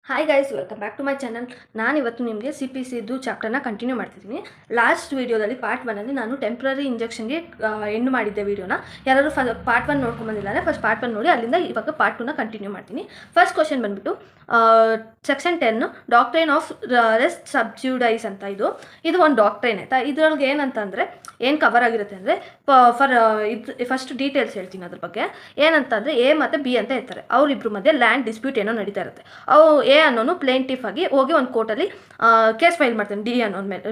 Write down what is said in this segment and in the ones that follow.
Hi guys, welcome back to my channel. ನಾನಿವತ್ತು ನಿಮಗೆ CPC ಚಾಪ್ಟರ್ನ ಕಂಟಿನ್ಯೂ ಮಾಡ್ತಿದ್ದೀನಿ. ಲಾಸ್ಟ್ ವೀಡಿಯೋದಲ್ಲಿ ಪಾರ್ಟ್ 1ಅಲ್ಲಿ ನಾನು ಟೆಂಪ್ರರಿ ಇಂಜೆಕ್ಷನ್ಗೆ ಎಂಡ್ ಮಾಡಿದ್ದೆ ವೀಡಿಯೋನ. ಯಾರಾದರೂ ಪಾರ್ಟ್ 1 ನೋಡ್ಕೊಂಬಂದಿಲ್ಲ ಅಂದರೆ ಫಸ್ಟ್ ಪಾರ್ಟ್ 1 ನೋಡಿ, ಅಲ್ಲಿಂದ ಇವಾಗ ಪಾರ್ಟ್ 2ನ ಕಂಟಿನ್ಯೂ ಮಾಡ್ತೀನಿ. ಫಸ್ಟ್ ಕ್ವಶನ್ ಬಂದುಬಿಟ್ಟು ಸೆಕ್ಷನ್ 10 ಡಾಕ್ಟ್ರೈನ್ ಆಫ್ ರೆಸ್ ಸಬ್ಜ್ಯೂಡೈಸ್ ಅಂತ. ಇದು ಒಂದು ಡಾಕ್ಟ್ರೈನ್ ಆಯಿತಾ. ಇದರೊಳಗೆ ಏನಂತಂದರೆ ಏನು ಕವರ್ ಆಗಿರುತ್ತೆ ಅಂದರೆ ಫಸ್ಟ್ ಡೀಟೇಲ್ಸ್ ಹೇಳ್ತೀನಿ ಅದ್ರ ಬಗ್ಗೆ. ಏನಂತಂದರೆ ಎ ಮತ್ತು ಬಿ ಅಂತ ಇರ್ತಾರೆ, ಅವರಿಬ್ಬರ ಮಧ್ಯೆ ಲ್ಯಾಂಡ್ ಡಿಸ್ಪ್ಯೂಟ್ ಏನೋ ನಡೀತಾ ಇರುತ್ತೆ. ಎ ಅನ್ನೋನು ಪ್ಲೇಂಟಿಫ್ ಆಗಿ ಹೋಗಿ ಒಂದು ಕೋರ್ಟಲ್ಲಿ ಕೇಸ್ ಫೈಲ್ ಮಾಡ್ತಾನೆ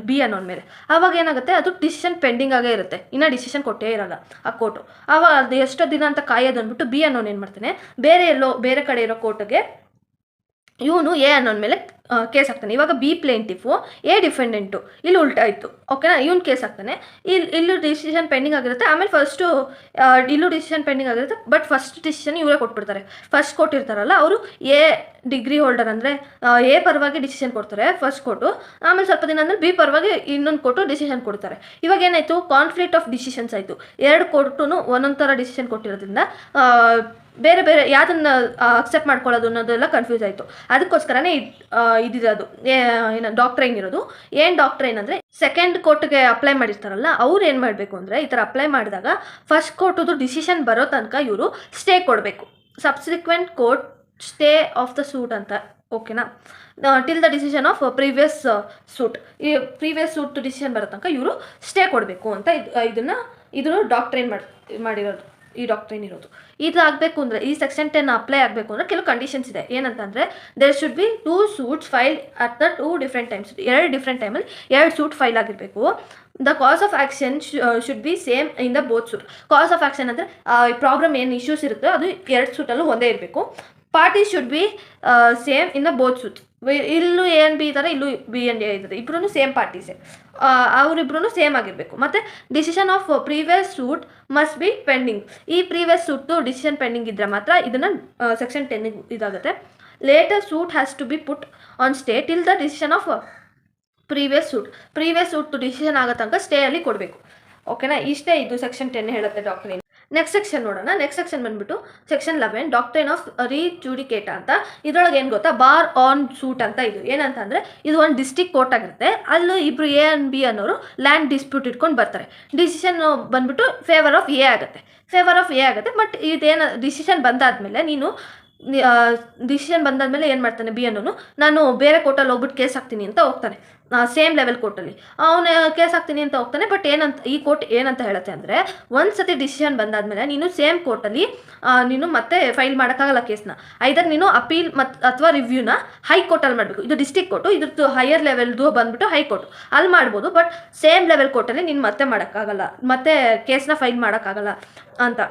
ಬಿ ಅನ್ನೋನ್ ಮೇಲೆ. ಆವಾಗ ಏನಾಗುತ್ತೆ, ಅದು ಡಿಸಿಷನ್ ಪೆಂಡಿಂಗ್ ಆಗೇ ಇರುತ್ತೆ, ಇನ್ನೂ ಡಿಸಿಷನ್ ಕೊಟ್ಟೇ ಇರಲ್ಲ ಆ ಕೋರ್ಟು. ಆವಾಗ ಅದು ಎಷ್ಟೋ ದಿನ ಅಂತ ಕಾಯೋದು ಅಂದ್ಬಿಟ್ಟು ಬಿ ಅನ್ನೋನು ಏನು ಮಾಡ್ತಾನೆ, ಬೇರೆ ಕಡೆ ಇರೋ ಕೋರ್ಟ್ಗೆ ಇವನು ಎ ಅನ್ನೋನ್ ಮೇಲೆ ಕೇಸ್ ಹಾಕ್ತಾನೆ. ಇವಾಗ ಬಿ ಪ್ಲೇಂಟಿಫು, ಎ ಡಿಫೆಂಡೆಂಟು, ಇಲ್ಲಿ ಉಲ್ಟಾ ಇತ್ತು. ಓಕೆನಾ, ಇವನು ಕೇಸ್ ಹಾಕ್ತಾನೆ. ಇಲ್ಲೂ ಡಿಸಿಷನ್ ಪೆಂಡಿಂಗ್ ಆಗಿರುತ್ತೆ. ಆಮೇಲೆ ಇಲ್ಲೂ ಡಿಸಿಷನ್ ಪೆಂಡಿಂಗ್ ಆಗಿರುತ್ತೆ, ಬಟ್ ಫಸ್ಟ್ ಡಿಸಿಷನ್ ಇವರೇ ಕೊಟ್ಬಿಡ್ತಾರೆ. ಫಸ್ಟ್ ಕೊಟ್ಟಿರ್ತಾರಲ್ಲ ಅವರು ಎ ಡಿಗ್ರಿ ಹೋಲ್ಡರ್ ಅಂದರೆ ಎ ಪರವಾಗಿ ಡಿಸಿಷನ್ ಕೊಡ್ತಾರೆ ಫಸ್ಟ್ ಕೋರ್ಟು. ಆಮೇಲೆ ಸ್ವಲ್ಪ ದಿನ ಅಂದರೆ ಬಿ ಪರವಾಗಿ ಇನ್ನೊಂದು ಕೋರ್ಟು ಡಿಸಿಷನ್ ಕೊಡ್ತಾರೆ. ಇವಾಗ ಏನಾಯಿತು, ಕಾನ್ಫ್ಲಿಕ್ಟ್ ಆಫ್ ಡಿಸಿಷನ್ಸ್ ಆಯಿತು. ಎರಡು ಕೋರ್ಟು ಒಂದೊಂದು ಥರ ಡಿಸಿಷನ್ ಕೊಟ್ಟಿರೋದ್ರಿಂದ ಬೇರೆ ಬೇರೆ ಯಾವುದನ್ನು ಅಕ್ಸೆಪ್ಟ್ ಮಾಡ್ಕೊಳ್ಳೋದು ಅನ್ನೋದೆಲ್ಲ ಕನ್ಫ್ಯೂಸ್ ಆಯಿತು. ಅದಕ್ಕೋಸ್ಕರನೇ ಇದಿರೋದು ಏನು ಡಾಕ್ಟ್ರೈನ್ ಇರೋದು. ಏನು ಡಾಕ್ಟ್ರೈನ್ ಅಂದರೆ, ಸೆಕೆಂಡ್ ಕೋರ್ಟ್ಗೆ ಅಪ್ಲೈ ಮಾಡಿರ್ತಾರಲ್ಲ ಅವ್ರು ಏನು ಮಾಡಬೇಕು ಅಂದರೆ, ಈ ಥರ ಅಪ್ಲೈ ಮಾಡಿದಾಗ ಫಸ್ಟ್ ಕೋರ್ಟದು ಡಿಸಿಷನ್ ಬರೋ ತನಕ ಇವರು ಸ್ಟೇ ಕೊಡಬೇಕು. Subsequent court stay of the suit ಅಂತ. ಓಕೆನಾ, till the decision of previous suit. ಈ ಪ್ರೀವಿಯಸ್ ಸೂಟ್ ಡಿಸಿಷನ್ ಬರೋ ತನಕ ಇವರು ಸ್ಟೇ ಕೊಡಬೇಕು ಅಂತ ಇದನ್ನು ಡಾಕ್ಟ್ರೈನ್ ಮಾಡಿರೋದು. ಈ ಡಾಕ್ಟ್ರೈನ್ ಇರೋದು ಇದಾಗಬೇಕು ಅಂದರೆ, ಈ ಸೆಕ್ಷನ್ 10 ಅಪ್ಲೈ ಆಗಬೇಕು ಅಂದರೆ ಕೆಲವು ಕಂಡೀಷನ್ಸ್ ಇದೆ. ಏನಂತಂದರೆ, there should be 2 suits file at the 2 different times. 2 different ಟೈಮಲ್ಲಿ 2 ಸೂಟ್ ಫೈಲ್ ಆಗಿರಬೇಕು. The cause of action should be same in the both suit. Cause of action ಅಂದರೆ ಪ್ರಾಬ್ಲಮ್ ಏನು ಇಶ್ಯೂಸ್ ಇರುತ್ತೆ ಅದು 2 ಸೂಟಲ್ಲೂ ಒಂದೇ ಇರಬೇಕು. Party should be same in the both suit. ಇಲ್ಲೂ ಎ ಆ್ಯಂಡ್ ಬಿ ಇದ್ದಾರೆ, ಇಲ್ಲೂ ಬಿ ಆ್ಯಂಡ್ ಎ ಇದ್ದಾರೆ, ಇಬ್ಬರೂ ಸೇಮ್ ಪಾರ್ಟೀಸೇ, ಅವರಿಬ್ಬರೂ ಸೇಮ್ ಆಗಿರಬೇಕು. ಮತ್ತು decision of previous suit must be pending. ಈ ಪ್ರೀವಿಯಸ್ ಸೂಟ್ದು ಡಿಸಿಷನ್ ಪೆಂಡಿಂಗ್ ಇದ್ದರೆ ಮಾತ್ರ ಇದನ್ನು ಸೆಕ್ಷನ್ 10 ಇದಾಗುತ್ತೆ. Later suit has to be put on stay till the decision of previous ಸೂಟ್ದು ಡಿಸಿಷನ್ ಆಗೋ ತನಕ ಸ್ಟೇ ಅಲ್ಲಿ ಕೊಡಬೇಕು. ಓಕೆನಾ, ಇಷ್ಟೇ ಇದು ಸೆಕ್ಷನ್ 10 ಹೇಳುತ್ತೆ ಡಾಕ್ಟ್ರೈನ್. ನೆಕ್ಸ್ಟ್ ಸೆಕ್ಷನ್ ನೋಡೋಣ. ನೆಕ್ಸ್ಟ್ ಸೆಕ್ಷನ್ ಬಂದ್ಬಿಟ್ಟು ಸೆಕ್ಷನ್ 11 ಡಾಕ್ಟ್ರೈನ್ ಆಫ್ ರೀಜುಡಿಕೇಟ ಅಂತ. ಇದರೊಳಗೆ ಏನು ಗೊತ್ತಾ, ಬಾರ್ ಆನ್ ಸೂಟ್ ಅಂತ. ಇದು ಏನಂತಂದರೆ, ಇದು ಒಂದು ಡಿಸ್ಟ್ರಿಕ್ಟ್ ಕೋರ್ಟ್ ಆಗಿರುತ್ತೆ. ಅಲ್ಲೂ ಇಬ್ಬರು ಎ ಆ್ಯಂಡ್ ಬಿ ಅನ್ನೋರು ಲ್ಯಾಂಡ್ ಡಿಸ್ಪ್ಯೂಟ್ ಇಟ್ಕೊಂಡು ಬರ್ತಾರೆ. ಡಿಸಿಷನ್ ಬಂದ್ಬಿಟ್ಟು ಫೇವರ್ ಆಫ್ ಎ ಆಗುತ್ತೆ. ಬಟ್ ಇದೇನು ಡಿಸಿಷನ್ ಬಂದಾದಮೇಲೆ ಏನು ಮಾಡ್ತಾನೆ ಬಿ ಅನ್ನೋನು, ನಾನು ಬೇರೆ ಕೋರ್ಟಲ್ಲಿ ಹೋಗ್ಬಿಟ್ಟು ಕೇಸ್ ಹಾಕ್ತೀನಿ ಅಂತ ಹೋಗ್ತಾನೆ. ಸೇಮ್ ಲೆವೆಲ್ ಕೋರ್ಟಲ್ಲಿ ಅವನು ಕೇಸ್ ಹಾಕ್ತೀನಿ ಅಂತ ಹೋಗ್ತಾನೆ. ಬಟ್ ಈ ಕೋರ್ಟ್ ಏನಂತ ಹೇಳುತ್ತೆ ಅಂದರೆ, ಒಂದು ಸತಿ ಡಿಸಿಷನ್ ಬಂದಾದಮೇಲೆ ನೀನು ಸೇಮ್ ಕೋರ್ಟಲ್ಲಿ ನೀನು ಮತ್ತೆ ಫೈಲ್ ಮಾಡೋಕ್ಕಾಗಲ್ಲ ಕೇಸ್ನ. ಐದರ್ ನೀನು ಅಪೀಲ್ ಅಥವಾ ರಿವ್ಯೂನ ಹೈಕೋರ್ಟಲ್ಲಿ ಮಾಡಬೇಕು. ಇದು ಡಿಸ್ಟ್ರಿಕ್ಟ್ ಕೋರ್ಟು, ಇದ್ರದ್ದು ಹೈಯರ್ ಲೆವೆಲ್ದು ಬಂದ್ಬಿಟ್ಟು ಹೈಕೋರ್ಟು, ಅಲ್ಲಿ ಮಾಡ್ಬೋದು. ಬಟ್ ಸೇಮ್ ಲೆವೆಲ್ ಕೋರ್ಟಲ್ಲಿ ನೀನು ಮತ್ತೆ ಮಾಡೋಕ್ಕಾಗಲ್ಲ, ಮತ್ತೆ ಕೇಸ್ನ ಫೈಲ್ ಮಾಡೋಕ್ಕಾಗಲ್ಲ ಅಂತ.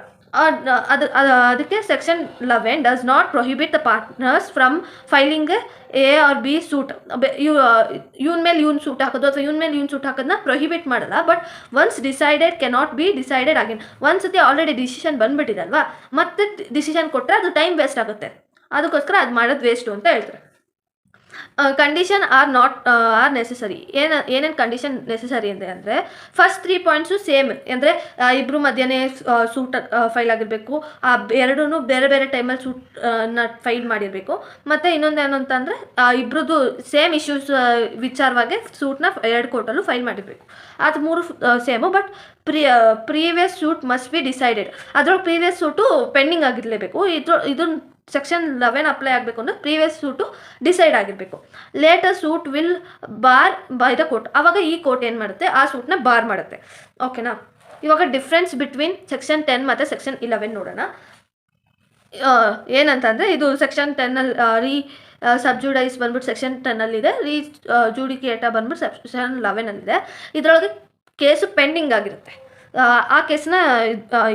ಅದಕ್ಕೆ section 11 does not prohibit the partners from filing A or B suit. ಇವನ್ ಮೇಲೆ ಇವನ್ ಸೂಟ್ ಹಾಕೋದು ಅಥವಾ ಇವನ್ ಮೇಲೆ ಇವನ್ ಸೂಟ್ ಹಾಕೋದನ್ನ ಪ್ರೊಹಿಬಿಟ್ ಮಾಡಲ್ಲ. But once decided cannot be decided again. ಒಂದ್ಸತಿ ಆಲ್ರೆಡಿ ಡಿಸಿಷನ್ ಬಂದ್ಬಿಟ್ಟಿದಲ್ವಾ, ಮತ್ತೆ ಡಿಸಿಷನ್ ಕೊಟ್ಟರೆ ಅದು ಟೈಮ್ ವೇಸ್ಟ್ ಆಗುತ್ತೆ. ಅದಕ್ಕೋಸ್ಕರ ಅದು ಮಾಡೋದು ವೇಸ್ಟು ಅಂತ ಹೇಳ್ತಾರೆ. Condition are necessary. ಏನೇನು ಕಂಡೀಷನ್ ನೆಸೆಸರಿ ಅಂದರೆ, ಫಸ್ಟ್ 3 ಪಾಯಿಂಟ್ಸು ಸೇಮ್. ಅಂದರೆ ಇಬ್ಬರು ಮಧ್ಯೆ ಸೂಟ್ ಫೈಲ್ ಆಗಿರಬೇಕು, ಎರಡೂ ಬೇರೆ ಬೇರೆ ಟೈಮಲ್ಲಿ ಸೂಟ್ನ ಫೈಲ್ ಮಾಡಿರಬೇಕು. ಮತ್ತು ಇನ್ನೊಂದು ಏನು ಅಂತಂದರೆ, ಇಬ್ಬರದ್ದು ಸೇಮ್ ಇಶ್ಯೂಸ್ ವಿಚಾರವಾಗಿ ಸೂಟ್ನ 2 ಕೋರ್ಟಲ್ಲೂ ಫೈಲ್ ಮಾಡಿರಬೇಕು. ಅದು 3 same. But previous suit must be decided. ಅದರೊಳಗೆ ಪ್ರೀವಿಯಸ್ ಸೂಟು ಪೆಂಡಿಂಗ್ ಆಗಿರಲೇಬೇಕು. ಇದನ್ನು ಸೆಕ್ಷನ್ 11 ಅಪ್ಲೈ ಆಗಬೇಕು ಅಂದರೆ ಪ್ರೀವಿಯಸ್ ಸೂಟು ಡಿಸೈಡ್ ಆಗಿರಬೇಕು. Later suit will bar by the court. ಆವಾಗ ಈ ಕೋರ್ಟ್ ಏನು ಮಾಡುತ್ತೆ, ಆ ಸೂಟ್ನ ಬಾರ್ ಮಾಡುತ್ತೆ. ಓಕೆನಾ, ಇವಾಗ ಡಿಫ್ರೆನ್ಸ್ ಬಿಟ್ವೀನ್ ಸೆಕ್ಷನ್ 10 ಮತ್ತು ಸೆಕ್ಷನ್ 11 ನೋಡೋಣ. ಏನಂತಂದರೆ, ಇದು ಸೆಕ್ಷನ್ 10 ಸಬ್ಜುಡೈಸ್ ಬಂದ್ಬಿಟ್ಟು ಸೆಕ್ಷನ್ 10 ರೀಜುಡಿಕೇಟ ಬಂದ್ಬಿಟ್ಟು ಸೆಕ್ಷನ್ 11 ಇದರೊಳಗೆ ಕೇಸು ಪೆಂಡಿಂಗ್ ಆಗಿರುತ್ತೆ. ಆ ಕೇಸನ್ನ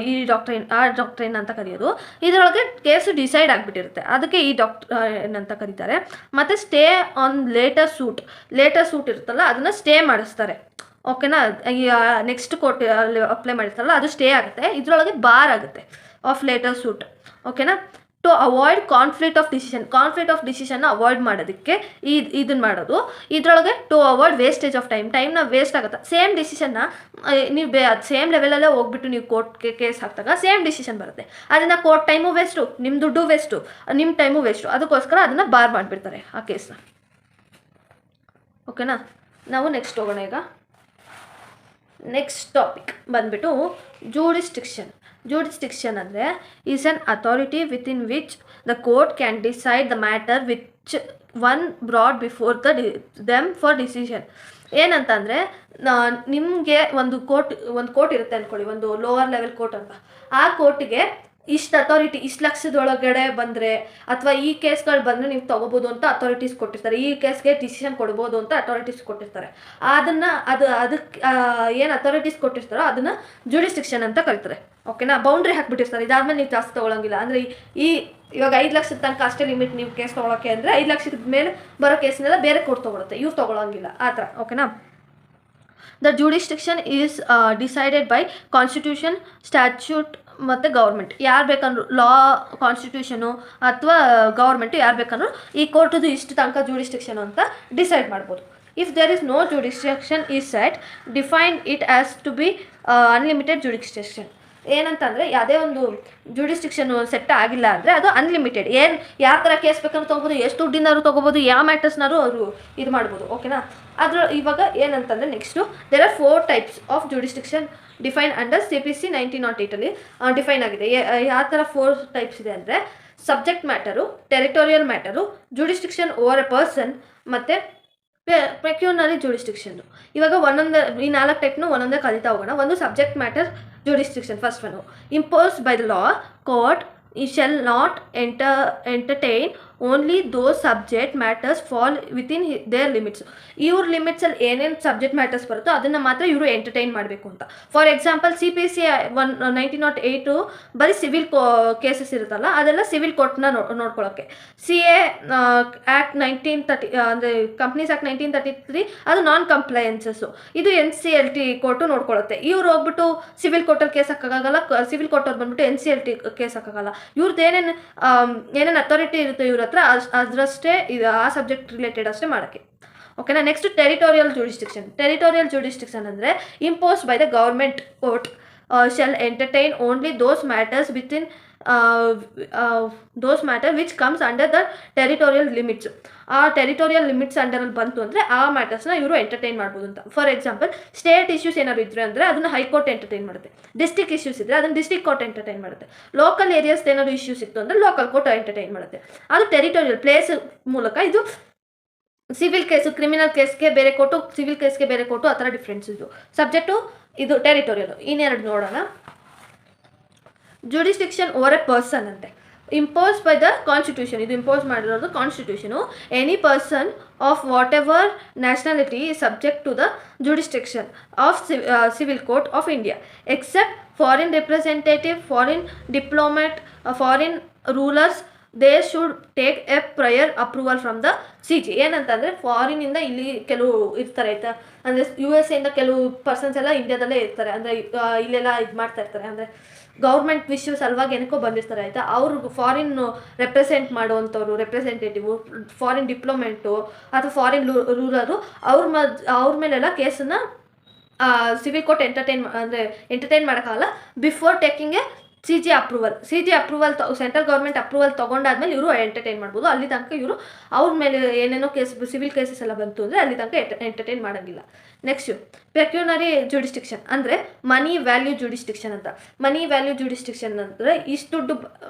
ಈ ಡಾಕ್ಟ್ರೈನ್ ಅಂತ ಕರೆಯೋದು. ಇದರೊಳಗೆ ಕೇಸು ಡಿಸೈಡ್ ಆಗಿಬಿಟ್ಟಿರುತ್ತೆ, ಅದಕ್ಕೆ ಈ ಡಾಕ್ಟ್ರೈನ್ ಅಂತ ಕರೀತಾರೆ. ಮತ್ತು ಸ್ಟೇ ಆನ್ ಲೇಟರ್ ಸೂಟ್ ಇರುತ್ತಲ್ಲ, ಅದನ್ನು ಸ್ಟೇ ಮಾಡಿಸ್ತಾರೆ. ಓಕೆನಾ, ಈ ನೆಕ್ಸ್ಟ್ ಕೋರ್ಟ್ ಅಪ್ಲೈ ಮಾಡಿರ್ತಾರಲ್ಲ ಅದು ಸ್ಟೇ ಆಗುತ್ತೆ. ಇದರೊಳಗೆ ಬಾರ್ ಆಗುತ್ತೆ ಆಫ್ ಲೇಟರ್ ಸೂಟ್. ಓಕೆನಾ, ಟು ಅವಾಯ್ಡ್ ಕಾನ್ಫ್ಲಿಕ್ಟ್ ಆಫ್ ಡಿಸಿಷನ್ನ ಅವಾಯ್ಡ್ ಮಾಡೋದಕ್ಕೆ ಇದನ್ನು ಮಾಡೋದು. ಇದರೊಳಗೆ ಟು ಅವಾಯ್ಡ್ ವೇಸ್ಟೇಜ್ ಆಫ್ ಟೈಮ್ನ ವೇಸ್ಟ್ ಆಗುತ್ತೆ. ಸೇಮ್ ಡಿಸಿಷನ್ನ ನೀವು ಸೇಮ್ ಲೆವೆಲಲ್ಲೇ ಹೋಗ್ಬಿಟ್ಟು ನೀವು ಕೋರ್ಟ್ಗೆ ಕೇಸ್ ಹಾಕಿದಾಗ ಸೇಮ್ ಡಿಸಿಷನ್ ಬರುತ್ತೆ. ಅದನ್ನು ಕೋರ್ಟ್ ಟೈಮು ವೇಸ್ಟು, ನಿಮ್ಮ ದುಡ್ಡು ವೇಸ್ಟು, ನಿಮ್ಮ ಟೈಮು ವೇಸ್ಟು. ಅದಕ್ಕೋಸ್ಕರ ಅದನ್ನು ಬಾರ್ ಮಾಡಿಬಿಡ್ತಾರೆ ಆ ಕೇಸ್ನ. ಓಕೆನಾ, ನಾವು ನೆಕ್ಸ್ಟ್ ಹೋಗೋಣ. ಈಗ ನೆಕ್ಸ್ಟ್ ಟಾಪಿಕ್ ಬಂದುಬಿಟ್ಟು ಜೂರಿಸ್ಡಿಕ್ಷನ್ ಅಂದರೆ is an authority within which the court can decide the matter which one brought before them for decision. ಏನಂತಂದರೆ ನಿಮಗೆ ಒಂದು ಕೋರ್ಟ್ ಇರುತ್ತೆ ಅಂದ್ಕೊಳ್ಳಿ, ಒಂದು ಲೋವರ್ ಲೆವೆಲ್ ಕೋರ್ಟ್ ಅಂತ. ಆ ಕೋರ್ಟಿಗೆ ಇಷ್ಟು ಅಥಾರಿಟಿ, ಇಷ್ಟು ಲಕ್ಷದೊಳಗಡೆ ಬಂದರೆ ಅಥವಾ ಈ ಕೇಸ್ಗಳು ಬಂದರೆ ನೀವು ತೊಗೋಬೋದು ಅಂತ ಅಥಾರಿಟೀಸ್ ಕೊಟ್ಟಿರ್ತಾರೆ. ಈ ಕೇಸ್ಗೆ ಡಿಸಿಷನ್ ಕೊಡ್ಬೋದು ಅಂತ ಅಥಾರಿಟೀಸ್ ಕೊಟ್ಟಿರ್ತಾರೆ. ಅದಕ್ಕೆ ಏನು ಅಥಾರಿಟೀಸ್ ಕೊಟ್ಟಿರ್ತಾರೋ ಅದನ್ನು ಜೂರಿಸ್ಡಿಕ್ಷನ್ ಅಂತ ಕರೀತಾರೆ. ಓಕೆನಾ, ಬೌಂಡ್ರಿ ಹಾಕ್ಬಿಟ್ಟಿರ್ತಾರೆ. ಇದಾದ್ಮೇಲೆ ನೀವು ಜಾಸ್ತಿ ತೊಗೊಳಂಗಿಲ್ಲ. ಅಂದರೆ ಇವಾಗ 5 ಲಕ್ಷದ ತನಕ ಅಷ್ಟೇ ಲಿಮಿಟ್ ನೀವು ಕೇಸ್ ತೊಗೊಳಕ್ಕೆ. ಅಂದರೆ 5 ಲಕ್ಷದ ಮೇಲೆ ಬರೋ ಕೇಸ್ನೆಲ್ಲ ಬೇರೆ ಕೋರ್ಟ್ ತೊಗೊಳುತ್ತೆ, ಇವ್ರು ತೊಗೊಳಂಗಿಲ್ಲ ಆ ಥರ. ಓಕೆನಾ, the jurisdiction is decided by constitution, statute ಮತ್ತು ಗೌರ್ಮೆಂಟ್. ಯಾರು ಬೇಕಂದ್ರು ಲಾ, ಕಾನ್ಸ್ಟಿಟ್ಯೂಷನು ಅಥವಾ ಗೌರ್ಮೆಂಟು ಯಾರು ಬೇಕಂದ್ರು ಈ ಕೋರ್ಟದು ಇಷ್ಟು ತನಕ ಜೂರಿಸ್ಡಿಕ್ಷನ್ ಅಂತ ಡಿಸೈಡ್ ಮಾಡ್ಬೋದು. If there is no jurisdiction is set, define it as to be unlimited jurisdiction. ಏನಂತಂದರೆ ಯಾವುದೇ ಒಂದು ಜೂರಿಸ್ಡಿಕ್ಷನು ಸೆಟ್ ಆಗಿಲ್ಲ ಅಂದರೆ ಅದು ಅನ್ಲಿಮಿಟೆಡ್. ಯಾವ ಥರ ಕೇಸ್ ಬೇಕಾದ್ರೂ ತೊಗೋಬೋದು, ಎಷ್ಟು ದುಡ್ಡಿನಾದ್ರು ತೊಗೋಬೋದು, ಯಾವ ಮ್ಯಾಟರ್ಸ್ನಾದ್ರು ಅವರು ಇದು ಮಾಡ್ಬೋದು. ಓಕೆನಾ, ಇವಾಗ ಏನಂತಂದರೆ next there are 4 types of jurisdiction define under CPC 1908 define ಆಗಿದೆ. ಯಾವ ಥರ 4 ಟೈಪ್ಸ್ ಇದೆ ಅಂದರೆ subject matter, territorial matter, jurisdiction over a person ಮತ್ತು ಪೆಕ್ಯೂನರಿ ಜೂರಿಸ್ಡಿಕ್ಷನ್. ಇವಾಗ ಈ 4 ಟೈಪ್ನು ಒಂದೊಂದೇ ಕಲಿತಾ ಹೋಗೋಣ. ಒಂದು subject matter jurisdiction. First one, imposed by the law, court shall not entertain only those subject matters fall within their limits. ಇವ್ರ ಲಿಮಿಟ್ಸಲ್ಲಿ ಏನೇನು subject matters ಬರುತ್ತೋ ಅದನ್ನು ಮಾತ್ರ ಇವರು ಎಂಟರ್ಟೈನ್ ಮಾಡಬೇಕು ಅಂತ. ಫಾರ್ ಎಕ್ಸಾಂಪಲ್ CPC 1908 ಬರೀ ಸಿವಿಲ್ ಕೇಸಸ್ ಇರುತ್ತಲ್ಲ, ಅದೆಲ್ಲ ಸಿವಿಲ್ ಕೋರ್ಟ್ನ ನೋಡ್ಕೊಳ್ಳೋಕ್ಕೆ. CA ಆ್ಯಕ್ಟ್ 1930 ಅಂದರೆ ಕಂಪ್ನೀಸ್ ಆ್ಯಕ್ಟ್ 1933 ಅದು ನಾನ್ ಕಂಪ್ಲೈಯನ್ಸಸ್ಸು. ಇದು NCLT ಕೋರ್ಟು ನೋಡ್ಕೊಳ್ಳುತ್ತೆ. ಇವ್ರು ಹೋಗ್ಬಿಟ್ಟು ಸಿವಿಲ್ ಕೋರ್ಟಲ್ಲಿ ಕೇಸ್ ಹಾಕೋಕ್ಕಾಗಲ್ಲ, ಸಿವಿಲ್ ಕೋರ್ಟವ್ರು ಬಂದ್ಬಿಟ್ಟು NCLT ಕೇಸ್ ಹಾಕೋಕ್ಕಾಗಲ್ಲ. ಇವ್ರದ್ದು ಏನೇನು ಅಥಾರಿಟಿ ಇರುತ್ತೆ ಇವ್ರ ಹತ್ರ ಅದರಷ್ಟೇ ಇದು ಆ ಸಬ್ಜೆಕ್ಟ್ ರಿಲೇಟೆಡ್ ಅಷ್ಟೇ ಮಾಡೋಕ್ಕೆ. ಓಕೆನಾ, ನೆಕ್ಸ್ಟ್ ಟೆರಿಟೋರಿಯಲ್ ಜೂರಿಸ್ಡಿಕ್ಷನ್ ಅಂದರೆ impose by the government court shell entertain only those matters within those matter which comes under the territorial limits. ಆ ಟೆರಿಟೋರಿಯಲ್ ಲಿಮಿಟ್ಸ್ ಅಂಡರಲ್ಲಿ ಬಂತು ಅಂದರೆ ಆ ಮ್ಯಾಟರ್ಸ್ನ ಇವರು ಎಂಟರ್ಟೈನ್ ಮಾಡ್ಬೋದು ಅಂತ. ಫಾರ್ ಎಕ್ಸಾಂಪಲ್ ಸ್ಟೇಟ್ ಇಶ್ಯೂಸ್ ಏನಾದ್ರು ಇದ್ರೆ ಅಂದರೆ ಅದನ್ನು ಹೈಕೋರ್ಟ್ ಎಂಟರ್ಟೈನ್ ಮಾಡುತ್ತೆ. ಡಿಸ್ಟ್ರಿಕ್ಟ್ ಇಶ್ಯೂಸ್ ಇದ್ದರೆ ಅದನ್ನು ಡಿಸ್ಟ್ರಿಕ್ಟ್ ಕೋರ್ಟ್ ಎಂಟರ್ಟೈನ್ ಮಾಡುತ್ತೆ. ಲೋಕಲ್ ಏರಿಯಾಸ್ ಏನಾದ್ರು ಇಶ್ಯೂಸ್ ಇತ್ತು ಅಂದರೆ ಲೋಕಲ್ ಕೋರ್ಟ್ ಎಂಟರ್ಟೈನ್ ಮಾಡುತ್ತೆ. ಅದು ಟೆರಿಟೋರಿಯಲ್ ಪ್ಲೇಸ್ ಮೂಲಕ. ಇದು ಸಿವಿಲ್ ಕೇಸು, ಕ್ರಿಮಿನಲ್ ಕೇಸ್ಗೆ ಬೇರೆ ಕೋರ್ಟು, ಸಿವಿಲ್ ಕೇಸ್ಗೆ ಬೇರೆ ಕೋರ್ಟು, ಆ ಥರ ಡಿಫ್ರೆನ್ಸ್. ಇದು ಸಬ್ಜೆಕ್ಟು, ಇದು ಟೆರಿಟೋರಿಯಲ್. ಇನ್ನೆರಡು ನೋಡೋಣ. ಜೂರಿಸ್ಡಿಕ್ಷನ್ ಓವರ್ ಎ ಪರ್ಸನ್ ಅಂತೆ. Impose by the constitution. ಇದು ಇಂಪೋಸ್ ಮಾಡಿರೋದು constitution. Any person of whatever nationality is subject to the jurisdiction of civil court of India except foreign representative, foreign diplomat, foreign rulers. They should take a prior approval from the CG. ಏನಂತಂದರೆ ಫಾರಿನಿಂದ ಇಲ್ಲಿ ಕೆಲವು ಇರ್ತಾರೆ ಆಯಿತಾ, ಅಂದರೆ USA ಇಂದ ಕೆಲವು persons ಎಲ್ಲ ಇಂಡಿಯಾದಲ್ಲೇ ಇರ್ತಾರೆ. ಅಂದರೆ ಇಲ್ಲೆಲ್ಲ ಇದು ಮಾಡ್ತಾ ಇರ್ತಾರೆ, ಅಂದರೆ ಗೌರ್ಮೆಂಟ್ ವಿಷಯ ಸಲುವಾಗಿ ಏನಕ್ಕೋ ಬಂದಿರ್ತಾರೆ ಆಯಿತಾ. ಅವ್ರಿಗೆ ಫಾರಿನ್ ರೆಪ್ರೆಸೆಂಟ್ ಮಾಡುವಂಥವ್ರು, ರೆಪ್ರೆಸೆಂಟೇಟಿವು, ಫಾರಿನ್ ಡಿಪ್ಲೊಮೆಂಟು ಅಥವಾ ಫಾರಿನ್ ರೂಲರು, ಅವ್ರ ಮೇಲೆಲ್ಲ ಕೇಸನ್ನು ಸಿವಿಲ್ ಕೋರ್ಟ್ ಎಂಟರ್ಟೈನ್ ಮಾಡೋಕ್ಕಾಗಲ್ಲ before taking a CG approval. Central government approval ತೊಗೊಂಡಾದ್ಮೇಲೆ ಇವರು ಎಂಟರ್ಟೈನ್ ಮಾಡ್ಬೋದು. ಅಲ್ಲಿ ತನಕ ಇವರು ಅವ್ರ ಮೇಲೆ ಏನೇನೋ ಸಿವಿಲ್ ಕೇಸಸ್ ಎಲ್ಲ ಬಂತು ಅಂದರೆ ಅಲ್ಲಿ ತನಕ ಎಂಟರ್ಟೈನ್ ಮಾಡೋಂಗಿಲ್ಲ. ನೆಕ್ಸ್ಟು ಪೆಕ್ಯೂನರಿ ಜೂರಿಸ್ಡಿಕ್ಷನ್ ಅಂದರೆ ಮನಿ ವ್ಯಾಲ್ಯೂ ಜೂರಿಸ್ಡಿಕ್ಷನ್ ಅಂತ. ಮನಿ ವ್ಯಾಲ್ಯೂ ಜೂರಿಸ್ಡಿಕ್ಷನ್ ಅಂದರೆ ಇಷ್ಟು ದುಡ್ಡು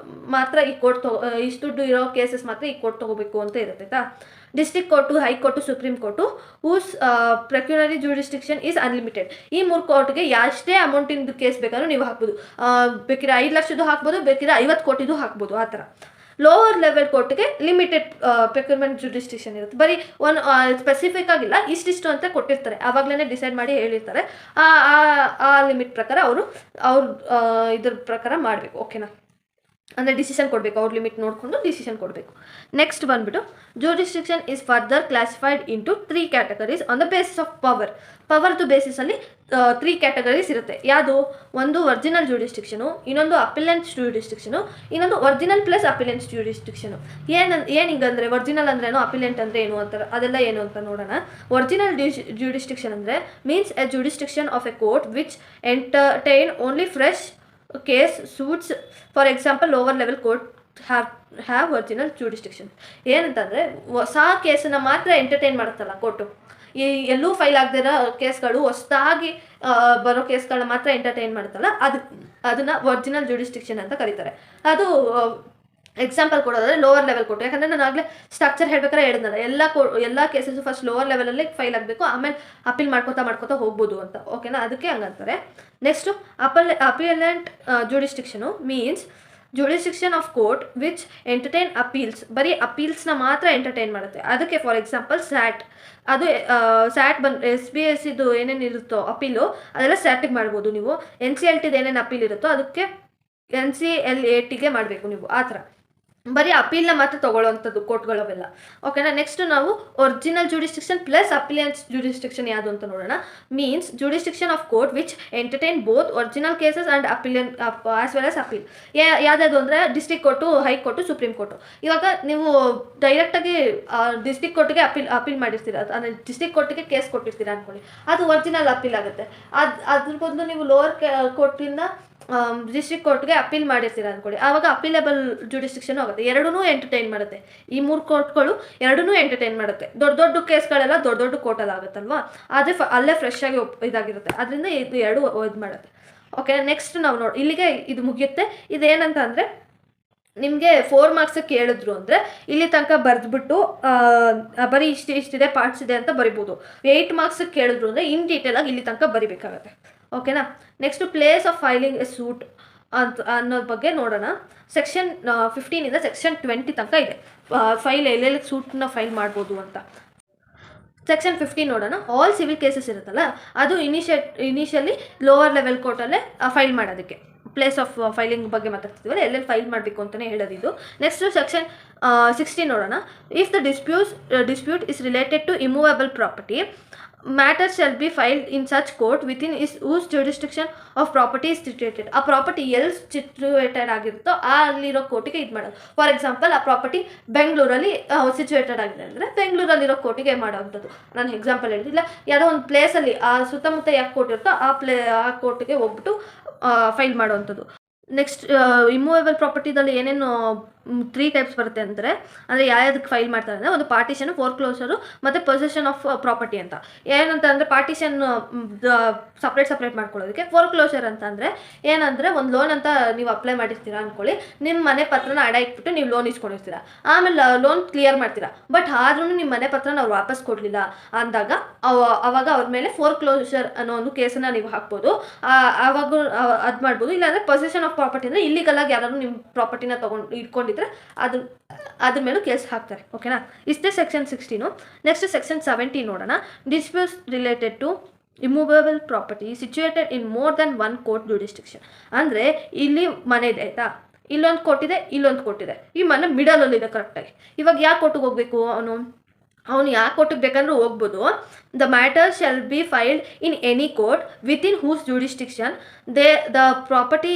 ಮಾತ್ರ ಈ ಕೋರ್ಟ್ ಇಷ್ಟು ದುಡ್ಡು ಇರೋ ಕೇಸಸ್ ಮಾತ್ರ ಈ ಕೋರ್ಟ್ ತೊಗೋಬೇಕು ಅಂತ ಇರುತ್ತೆ ಆಯಿತಾ. District court, high court, supreme court whose pecuniary jurisdiction is unlimited. ಈ 3 ಕೋರ್ಟ್ಗೆ ಎಷ್ಟೇ ಅಮೌಂಟಿಂದು ಕೇಸ್ ಬೇಕಾದ್ರೂ ನೀವು ಹಾಕ್ಬೋದು. ಬೇಕಿದ್ರೆ 5 ಲಕ್ಷದ್ದು ಹಾಕ್ಬೋದು, ಬೇಕಿದ್ರೆ 50 ಕೋಟಿದು ಹಾಕ್ಬೋದು, ಆ ಥರ. ಲೋವರ್ ಲೆವೆಲ್ ಕೋರ್ಟ್ಗೆ ಲಿಮಿಟೆಡ್ ಪೆಕ್ಯೂರ್ಮೆಂಟ್ ಜೂರಿಸ್ಡಿಕ್ಷನ್ ಇರುತ್ತೆ. ಬರೀ ಸ್ಪೆಸಿಫಿಕ್ ಆಗಿಲ್ಲ, ಇಷ್ಟಿಷ್ಟು ಅಂತ ಕೊಟ್ಟಿರ್ತಾರೆ, ಆವಾಗಲೇ ಡಿಸೈಡ್ ಮಾಡಿ ಹೇಳಿರ್ತಾರೆ. ಆ ಲಿಮಿಟ್ ಪ್ರಕಾರ ಅವ್ರ ಇದ್ರ ಪ್ರಕಾರ ಮಾಡಬೇಕು. ಓಕೆನಾ. ಅಂದರೆ ಡಿಸಿಷನ್ ಕೊಡಬೇಕು, ಅವ್ರ ಲಿಮಿಟ್ ನೋಡಿಕೊಂಡು ಡಿಸಿಷನ್ ಕೊಡಬೇಕು. ನೆಕ್ಸ್ಟ್ ಬಂದುಬಿಟ್ಟು jurisdiction is further classified into 3 categories on the basis of power. ಪವರ್ದು ಬೇಸಿಸಲ್ಲಿ 3 ಕ್ಯಾಟಗರೀಸ್ ಇರುತ್ತೆ. ಯಾವುದು? ಒಂದು ಒರಿಜಿನಲ್ ಜೂರಿಸ್ಡಿಕ್ಷನು, ಇನ್ನೊಂದು ಅಪಿಲೆಂಟ್ ಜೂರಿಸ್ಡಿಕ್ಷನು, ಇನ್ನೊಂದು ಒರಿಜಿನಲ್ ಪ್ಲಸ್ ಅಪಿಲೆಂಟ್ ಜೂರಿಸ್ಡಿಕ್ಷನು. ಏನು ಹಿಂಗಂದರೆ ಒರಿಜಿನಲ್ ಅಂದ್ರೇನು, ಅಪಿಲೆಂಟ್ ಅಂದರೆ ಏನು ಅಂತಾರೆ, ಅದೆಲ್ಲ ಏನು ಅಂತ ನೋಡೋಣ. ಒರಿಜಿನಲ್ ಜೂರಿಸ್ಡಿಕ್ಷನ್ ಅಂದರೆ means A jurisdiction of A court which entertain only fresh case suits. For example lower level court have original jurisdiction. ಏನಂತಂದರೆ ಹೊಸ ಕೇಸನ್ನು ಮಾತ್ರ ಎಂಟರ್ಟೈನ್ ಮಾಡುತ್ತಲ್ಲ ಕೋರ್ಟು, ಈ ಎಲ್ಲೂ ಫೈಲ್ ಆಗದಿರೋ ಕೇಸ್ಗಳು, ಹೊಸದಾಗಿ ಬರೋ ಕೇಸ್ಗಳನ್ನ ಮಾತ್ರ ಎಂಟರ್ಟೈನ್ ಮಾಡುತ್ತಲ್ಲ, ಅದನ್ನು ಒರಿಜಿನಲ್ ಜೂರಿಸ್ಡಿಕ್ಷನ್ ಅಂತ ಕರೀತಾರೆ. ಅದು ಎಕ್ಸಾಂಪಲ್ ಕೊಡೋದಾದರೆ ಲೋವರ್ ಲೆವೆಲ್ ಕೋರ್ಟ್. ಯಾಕಂದರೆ ನಾನು ಆಗಲೇ ಸ್ಟ್ರಕ್ಚರ್ ಹೇಳ್ಬೇಕಾದ್ರೆ ಹೇಳಿದ್ನಲ್ಲ, ಎಲ್ಲ ಕೇಸಸ್ಸು ಫಸ್ಟ್ ಲೋವರ್ ಲೆವೆಲಲ್ಲೇ ಫೈಲ್ ಆಗಬೇಕು, ಆಮೇಲೆ ಅಪೀಲ್ ಮಾಡ್ಕೋತಾ ಹೋಗ್ಬೋದು ಅಂತ. ಓಕೆನಾ? ಅದಕ್ಕೆ ಹಂಗಂತಾರೆ. Next appellate jurisdiction means jurisdiction of court which entertain appeals. ಬರೀ ಅಪೀಲ್ಸ್ನ ಮಾತ್ರ ಎಂಟರ್ಟೈನ್ ಮಾಡುತ್ತೆ. ಅದಕ್ಕೆ ಫಾರ್ ಎಕ್ಸಾಂಪಲ್ ಸ್ಯಾಟ್. ಅದು ಸ್ಯಾಟ್ SBS ಇದು ಏನೇನು ಇರುತ್ತೋ ಅಪೀಲು, ಅದೆಲ್ಲ ಸ್ಯಾಟಿಗೆ ಮಾಡ್ಬೋದು ನೀವು. NCLTದು ಏನೇನು ಅಪೀಲ್ ಇರುತ್ತೋ ಅದಕ್ಕೆ NCLATಗೆ ಮಾಡಬೇಕು ನೀವು. ಆ ಥರ ಬರೀ ಅಪೀಲ್ನ ಮಾತ್ರ ತೊಗೊಳ್ಳೋವಂಥದ್ದು ಕೋರ್ಟ್ಗಳವೆಲ್ಲ. ಓಕೆನಾ? ನೆಕ್ಸ್ಟ್ ನಾವು original jurisdiction plus appellate jurisdiction ಯಾವುದು ಅಂತ ನೋಡೋಣ. Means jurisdiction of court which entertain both original cases and appellate as well as appeal. ಯಾವ್ದು ಅಂದರೆ district court, high court, supreme court. ಇವಾಗ ನೀವು ಡೈರೆಕ್ಟಾಗಿ ಡಿಸ್ಟ್ರಿಕ್ಟ್ ಕೋರ್ಟ್ಗೆ ಅಪೀಲ್ ಮಾಡಿರ್ತೀರ, ಅಂದರೆ ಡಿಸ್ಟ್ರಿಕ್ಟ್ ಕೋರ್ಟಿಗೆ ಕೇಸ್ ಕೊಟ್ಟಿರ್ತೀರ ಅಂದ್ಕೊಳ್ಳಿ, ಅದು ಒರಿಜಿನಲ್ ಅಪೀಲ್ ಆಗುತ್ತೆ. ಅದ್ರ ಬದಲು ನೀವು ಲೋವರ್ ಕೋರ್ಟಿಂದ ಡಿಸ್ಟ್ರಿಕ್ಟ್ ಕೋರ್ಟ್ಗೆ ಅಪೀಲ್ ಮಾಡಿರ್ತೀರ ಅಂದ್ಕೊಳ್ಳಿ, ಆವಾಗ ಅಪೀಲೇಬಲ್ ಜೂರಿಸ್ಡಿಕ್ಷನ್ ಆಗುತ್ತೆ. ಎರಡೂ ಎಂಟರ್ಟೈನ್ ಮಾಡುತ್ತೆ. ಈ 3 ಕೋರ್ಟ್ಗಳು ಎರಡೂ ಎಂಟರ್ಟೈನ್ ಮಾಡುತ್ತೆ. ದೊಡ್ಡ ಕೇಸ್ಗಳೆಲ್ಲ ದೊಡ್ಡ ಕೋರ್ಟಲ್ಲಿ ಆಗುತ್ತಲ್ವಾ, ಆದರೆ ಅಲ್ಲೇ ಫ್ರೆಶ್ ಆಗಿ ಇದಾಗಿರುತ್ತೆ. ಅದರಿಂದ ಇದು ಎರಡು ಇದು ಮಾಡುತ್ತೆ. ಓಕೆ, ನೆಕ್ಸ್ಟ್ ನಾವು ಇಲ್ಲಿಗೆ ಇದು ಮುಗಿಯುತ್ತೆ. ಇದೇನಂತ ಅಂದರೆ ನಿಮಗೆ 4 ಮಾರ್ಕ್ಸಿಗೆ ಕೇಳಿದ್ರು ಅಂದರೆ ಇಲ್ಲಿ ತನಕ ಬರೆದ್ಬಿಟ್ಟು ಬರೀ ಇಷ್ಟಿದೆ ಪಾರ್ಟ್ಸ್ ಇದೆ ಅಂತ ಬರಿಬೋದು. 8 ಮಾರ್ಕ್ಸಿಗೆ ಕೇಳಿದ್ರು ಅಂದರೆ ಇನ್ ಡೀಟೇಲಾಗಿ ಇಲ್ಲಿ ತನಕ ಬರಿಬೇಕಾಗತ್ತೆ. ಓಕೆನಾ? Next place of filing a suit ಅನ್ನೋದ್ರ ಬಗ್ಗೆ ನೋಡೋಣ. ಸೆಕ್ಷನ್ 15 ಸೆಕ್ಷನ್ 20 ತನಕ ಇದೆ ಫೈಲ್ ಎಲ್ಲೆಲ್ಲಿ ಸೂಟ್ನ ಫೈಲ್ ಮಾಡ್ಬೋದು ಅಂತ. ಸೆಕ್ಷನ್ 15 ನೋಡೋಣ. ಆಲ್ ಸಿವಿಲ್ ಕೇಸಸ್ ಇರುತ್ತಲ್ಲ, ಅದು ಇನಿಷಿಯಲಿ ಲೋವರ್ ಲೆವೆಲ್ ಕೋರ್ಟಲ್ಲೇ ಫೈಲ್ ಮಾಡೋದಕ್ಕೆ. ಪ್ಲೇಸ್ ಆಫ್ ಫೈಲಿಂಗ್ ಬಗ್ಗೆ ಮಾತಾಡ್ತಿದ್ದೀವಲ್ಲ, ಎಲ್ಲೆಲ್ಲಿ ಫೈಲ್ ಮಾಡಬೇಕು ಅಂತಲೇ ಹೇಳೋದಿದು. ನೆಕ್ಸ್ಟು ಸೆಕ್ಷನ್ 16 ನೋಡೋಣ. If the dispute is related to immovable property, matter shall be filed in such court within whose jurisdiction of property is situated. ಆ property ಎಲ್ಲಿ situated ಆಗಿರುತ್ತೋ ಅಲ್ಲಿರೋ ಕೋರ್ಟಿಗೆ ಇದು ಮಾಡೋದು. ಫಾರ್ ಎಕ್ಸಾಂಪಲ್ ಆ ಪ್ರಾಪರ್ಟಿ ಬೆಂಗಳೂರಲ್ಲಿ ಸಿಚುವೇಟೆಡ್ ಆಗಿದೆ ಅಂದರೆ ಬೆಂಗಳೂರಲ್ಲಿರೋ ಕೋರ್ಟಿಗೆ ಮಾಡೋವಂಥದ್ದು. ನಾನು ಎಕ್ಸಾಂಪಲ್ ಹೇಳಿಲ್ಲ, ಯಾವುದೋ ಒಂದು ಪ್ಲೇಸಲ್ಲಿ ಆ ಸುತ್ತಮುತ್ತ ಯಾಕೆ ಕೋರ್ಟ್ ಇರುತ್ತೋ ಆ ಕೋರ್ಟಿಗೆ ಹೋಗ್ಬಿಟ್ಟು ಫೈಲ್ ಮಾಡೋವಂಥದ್ದು. ನೆಕ್ಸ್ಟ್ ಇಮೂವೇಬಲ್ ಪ್ರಾಪರ್ಟಿದಲ್ಲಿ ಏನೇನು 3 ಟೈಪ್ಸ್ ಬರುತ್ತೆ ಅಂದರೆ ಯಾವ್ದಕ್ಕೆ ಫೈಲ್ ಮಾಡ್ತಾರೆ ಅಂದರೆ ಒಂದು ಪಾರ್ಟಿಷನು, ಫೋರ್ಕ್ಲೋಸರು ಮತ್ತು ಪೊಸೆಷನ್ ಆಫ್ ಪ್ರಾಪರ್ಟಿ ಅಂತ. ಏನಂತ ಅಂದರೆ ಪಾರ್ಟಿಷನ್ ಸಪ್ರೇಟ್ ಮಾಡ್ಕೊಳ್ಳೋದಕ್ಕೆ. ಫೋರ್ಕ್ಲೋಸರ್ ಅಂತ ಅಂದರೆ ಏನಂದರೆ ಒಂದು ಲೋನ್ ಅಂತ ನೀವು ಅಪ್ಲೈ ಮಾಡಿರ್ತೀರಾ ಅಂದ್ಕೊಳ್ಳಿ, ನಿಮ್ಮ ಮನೆ ಪತ್ರನ ಅಡ ಇಟ್ಬಿಟ್ಟು ನೀವು ಲೋನ್ ಇಸ್ಕೊಂಡಿರ್ತೀರ, ಆಮೇಲೆ ಲೋನ್ ಕ್ಲಿಯರ್ ಮಾಡ್ತೀರಾ, ಬಟ್ ಆದ್ರೂ ನಿಮ್ಮ ಮನೆ ಪತ್ರನ ಅವ್ರು ವಾಪಸ್ ಕೊಡಲಿಲ್ಲ ಅಂದಾಗ ಅವಾಗ ಅವ್ರ ಮೇಲೆ ಫೋರ್ಕ್ಲೋಸರ್ ಅನ್ನೋ ಒಂದು ಕೇಸನ್ನು ನೀವು ಹಾಕ್ಬೋದು. ಆವಾಗ ಅದು ಮಾಡ್ಬೋದು. ಇಲ್ಲಾಂದರೆ ಪೊಸೆಷನ್ ಆಫ್ ಪ್ರಾಪರ್ಟಿ ಅಂದರೆ ಇಲ್ಲಿಗಲಾಗಿ ಯಾರಾದರೂ ನಿಮ್ಮ ಪ್ರಾಪರ್ಟಿನ ಇಟ್ಕೊಂಡಿದ್ರೆ ಅದ್ರ ಮೇಲೂ ಕೇಸ್ ಹಾಕ್ತಾರೆ. ಓಕೆನಾ? ಇಷ್ಟೇ ಸೆಕ್ಷನ್ 16. ನೆಕ್ಸ್ಟ್ ಸೆಕ್ಷನ್ 17 ನೋಡೋಣ. Disputes related to immovable property situated in more than 1 court jurisdiction. ಅಂದರೆ ಇಲ್ಲಿ ಮನೆ ಇದೆ ಆಯಿತಾ, ಇಲ್ಲೊಂದು ಕೋರ್ಟ್ ಇದೆ, ಇಲ್ಲೊಂದು ಕೋರ್ಟ್ ಇದೆ, ಈ ಮನೆ ಮಿಡಲಲ್ಲಿದೆ ಕರೆಕ್ಟಾಗಿ. ಇವಾಗ ಯಾವ ಕೋರ್ಟಿಗೆ ಹೋಗಬೇಕು ಅವನು ಯಾವ ಕೋರ್ಟಿಗೆ ಬೇಕಂದ್ರೂ ಹೋಗ್ಬೋದು. The matter shall be filed in any court within whose jurisdiction the property